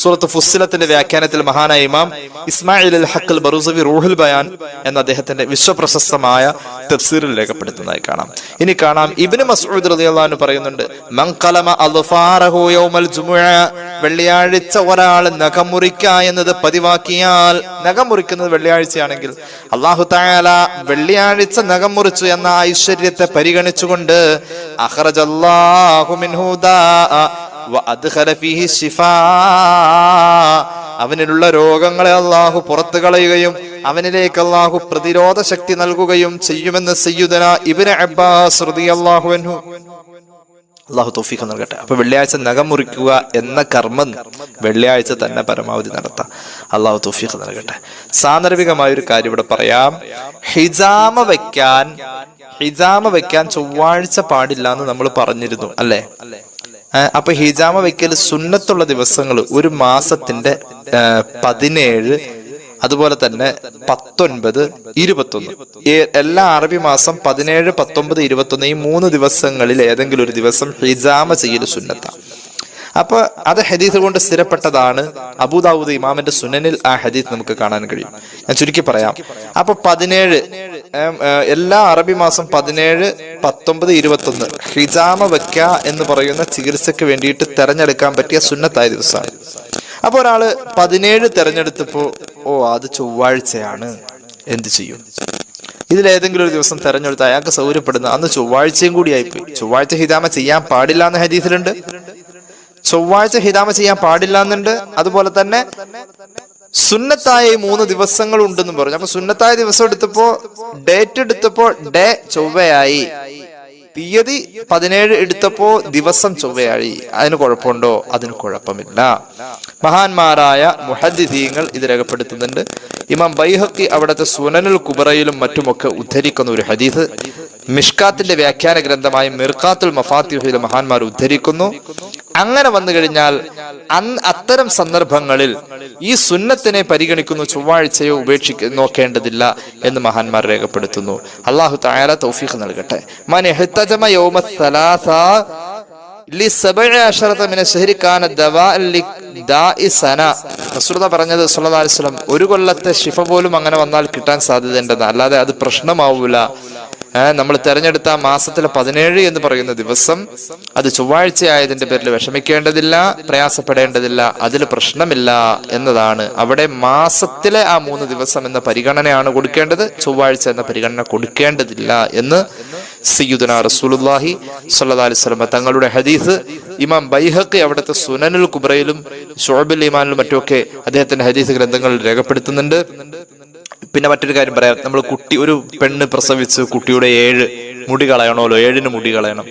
സൂറത്ത് ഫുസ്സിലത്തിന്റെ വ്യാഖ്യാനത്തിൽ മഹാനായ ഇമാം ഇസ്മായിൽ അൽ ഹഖ് അൽ ബറൂസവി റൂഹുൽ ബയാൻ എന്ന അദ്ദേഹത്തിന്റെ വിശ്വപ്രശസ്തമായ തഫ്സീറിൽ രേഖപ്പെടുത്തുന്നതായി കാണാം. ഇനി കാണാം ഇബ്നു മസ്ഊദ് റളിയല്ലാഹു അൻഹു പറയുന്നുണ്ട്, മൻ ഖലമ അദ്ഫാറഹു യൗമൽ ജുമുഅ, വെള്ളിയാഴ്ച ഒരാൾ നഖം മുറിക്കുക എന്നത് പതിവാക്കിയാൽ, നഖം മുറിക്കുന്നത് വെള്ളിയാഴ്ചയാണെങ്കിൽ അല്ലാഹു തആല വെള്ളിയാഴ്ച നഖം മുറിച്ചു എന്ന ഐശ്വര്യത്തെ പരിഗണിച്ചുകൊണ്ട് അഖ്റജല്ലാഹു മിൻഹു ദാഅ വഅദ്ഖല ഫീഹി ശിഫാ, അവനിലുള്ള രോഗങ്ങളെ അല്ലാഹു പുറത്തു കളയുകയും അവനിലേക്ക് അല്ലാഹു പ്രതിരോധ ശക്തി നൽകുകയും ചെയ്യുമെന്ന് സയ്യിദുനാ ഇബ്നു അബ്ബാസ് റളിയല്ലാഹു അൻഹു. അല്ലാഹു തൗഫീഖ് നൽകട്ടെ. അപ്പൊ വെള്ളിയാഴ്ച നഖം മുറിക്കുക എന്ന കർമ്മം വെള്ളിയാഴ്ച തന്നെ പരമാവധി നടത്താം. അല്ലാഹു തൗഫീഖ് നൽകട്ടെ. സാന്ദർഭികമായ ഒരു കാര്യം ഇവിടെ പറയാം. ഹിജാമ വെക്കാൻ ചൊവ്വാഴ്ച പാടില്ല എന്ന് നമ്മൾ പറഞ്ഞിരുന്നു അല്ലെ. അപ്പൊ ഹിജാമ വെക്കൽ സുന്നത്തുള്ള ദിവസങ്ങൾ ഒരു മാസത്തിന്റെ 17, അതുപോലെ തന്നെ 19, 21, എല്ലാ അറബി മാസം 17, 19, 21 ഈ 3 ദിവസങ്ങളിൽ ഏതെങ്കിലും ഒരു ദിവസം ഹിജാമ ചെയ്യൽ സുന്നത്ത. അപ്പൊ അത് ഹദീസ് കൊണ്ട് സ്ഥിരപ്പെട്ടതാണ്. അബൂദാവൂദ് ഇമാമിന്റെ സുനനിൽ ആ ഹദീസ് നമുക്ക് കാണാൻ കഴിയും. ഞാൻ ചുരുക്കി പറയാം. അപ്പൊ 17 എല്ലാ അറബി മാസം 17, 19, 21 ഹിജാമ വെക്ക എന്ന് പറയുന്ന ചികിത്സക്ക് വേണ്ടിയിട്ട് തെരഞ്ഞെടുക്കാൻ പറ്റിയ സുന്നത്തായ ദിവസമാണ്. അപ്പൊ ഒരാള് 17 തെരഞ്ഞെടുത്തപ്പോ അത് ചൊവ്വാഴ്ചയാണ്, എന്ത് ചെയ്യും? ഇതിലേതെങ്കിലും ഒരു ദിവസം തെരഞ്ഞെടുത്ത് അയാൾക്ക് സൗകര്യപ്പെടുന്ന അന്ന് ചൊവ്വാഴ്ചയും കൂടി ആയിപ്പോയി. ചൊവ്വാഴ്ച ഹിജാമ ചെയ്യാൻ പാടില്ല എന്ന് ഹദീസിലുണ്ട്, ചൊവ്വാഴ്ച ഹിജാമ ചെയ്യാൻ പാടില്ല എന്നുണ്ട്. അതുപോലെ തന്നെ സുന്നത്തായ 3 ദിവസങ്ങൾ ഉണ്ടെന്ന് പറഞ്ഞു. അപ്പൊ സുന്നത്തായ ദിവസം ഡേറ്റ് എടുത്തപ്പോ ഡേ ചൊവ്വയായി, തീയതി 17 എടുത്തപ്പോ ദിവസം ചൊവ്വയായി. അതിന് കുഴപ്പമുണ്ടോ? അതിന് കുഴപ്പമില്ല. മഹാന്മാരായ മുഹദ്ദിഥീങ്ങൾ ഇത് രേഖപ്പെടുത്തുന്നുണ്ട്. ഇമാം ബൈഹഖി അവിടുത്തെ സുനനുൽ കുബറയിലും മറ്റുമൊക്കെ ഉദ്ധരിക്കുന്ന ഒരു ഹദീസ് മിഷ്കാത്തിന്റെ വ്യാഖ്യാന ഗ്രന്ഥമായ മിർഖാത്തുൽ മഫാത്തിഹിൽ മഹാന്മാർ ഉദ്ധരിക്കുന്നു. അങ്ങനെ വന്നു കഴിഞ്ഞാൽ അത്തരം സന്ദർഭങ്ങളിൽ ഈ സുന്നത്തിനെ പരിഗണിക്കുന്നു, ചൊവ്വാഴ്ചയോ നോക്കേണ്ടതില്ല എന്ന് മഹാന്മാർ രേഖപ്പെടുത്തുന്നു. അല്ലാഹു തആല തൗഫീഖ് നൽകട്ടെ. മൻ ഇഹ്തജമ യൗമ സലാസ ലിസബഅ മിന ശഹരി കാന ദവാഅൻ ലിദാഇ സന. റസൂലുള്ളാഹി പറഞ്ഞത് സല്ലല്ലാഹു അലൈഹി വസല്ലം, ഒരു കൊല്ലത്തെ ശിഫ പോലും അങ്ങനെ വന്നാൽ കിട്ടാൻ സാധ്യതയുണ്ടെന്ന്, അല്ലാതെ അത് പ്രശ്നമാവൂല. നമ്മൾ തെരഞ്ഞെടുത്ത മാസത്തിലെ 17 എന്ന് പറയുന്ന ദിവസം അത് ചൊവ്വാഴ്ച ആയതിന്റെ പേരിൽ വിഷമിക്കേണ്ടതില്ല, പ്രയാസപ്പെടേണ്ടതില്ല, അതിൽ പ്രശ്നമില്ല എന്നതാണ്. അവിടെ മാസത്തിലെ ആ 3 ദിവസം എന്ന പരിഗണനയാണ് കൊടുക്കേണ്ടത്, ചൊവ്വാഴ്ച എന്ന പരിഗണന കൊടുക്കേണ്ടതില്ല എന്ന് സയ്യിദുനാ റസൂലുള്ളാഹി സ്വല്ലല്ലാഹു അലൈഹി വസല്ലം തങ്ങളുടെ ഹദീസ് ഇമാം ബൈഹഖി അവിടുത്തെ സുനനുൽ കുബ്രയിലും ശുഅബുൽ ഈമാനിലും മറ്റുമൊക്കെ അദ്ദേഹത്തിന്റെ ഹദീസ് ഗ്രന്ഥങ്ങളിൽ രേഖപ്പെടുത്തുന്നുണ്ട്. പിന്നെ മറ്റൊരു കാര്യം പറയാം. നമ്മൾ ഒരു പെണ്ണ് പ്രസവിച്ച് കുട്ടിയുടെ 7 മുടി കളയണമല്ലോ, 7 മുടി കളയണം.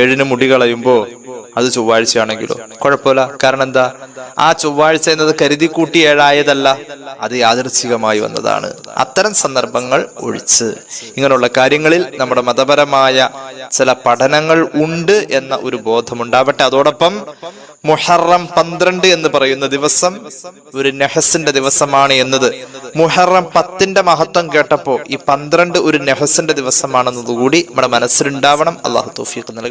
7 മുടി കളയുമ്പോ അത് ചൊവ്വാഴ്ചയാണെങ്കിലോ കുഴപ്പമില്ല. കാരണം എന്താ? ആ ചൊവ്വാഴ്ച എന്നത് കരുതി കൂട്ടി 7 ആയതല്ല, അത് യാദൃച്ഛികമായി വന്നതാണ്. അത്തരം സന്ദർഭങ്ങൾ ഒഴിച്ച് ഇങ്ങനെയുള്ള കാര്യങ്ങളിൽ നമ്മുടെ മതപരമായ ചില പഠനങ്ങൾ ഉണ്ട് എന്ന ഒരു ബോധമുണ്ടാവട്ടെ. അതോടൊപ്പം മുഹറം 12 എന്ന് പറയുന്ന ദിവസം ഒരു നെഹസിന്റെ ദിവസമാണ് എന്നത്, മുഹറം 10ന്റെ മഹത്വം കേട്ടപ്പോ ഈ 12 ഒരു നെഹസിന്റെ ദിവസമാണെന്നതുകൂടി നമ്മുടെ മനസ്സിലുണ്ടാവണം. അല്ലാഹു തൗഫീഖ് നൽകട്ടെ.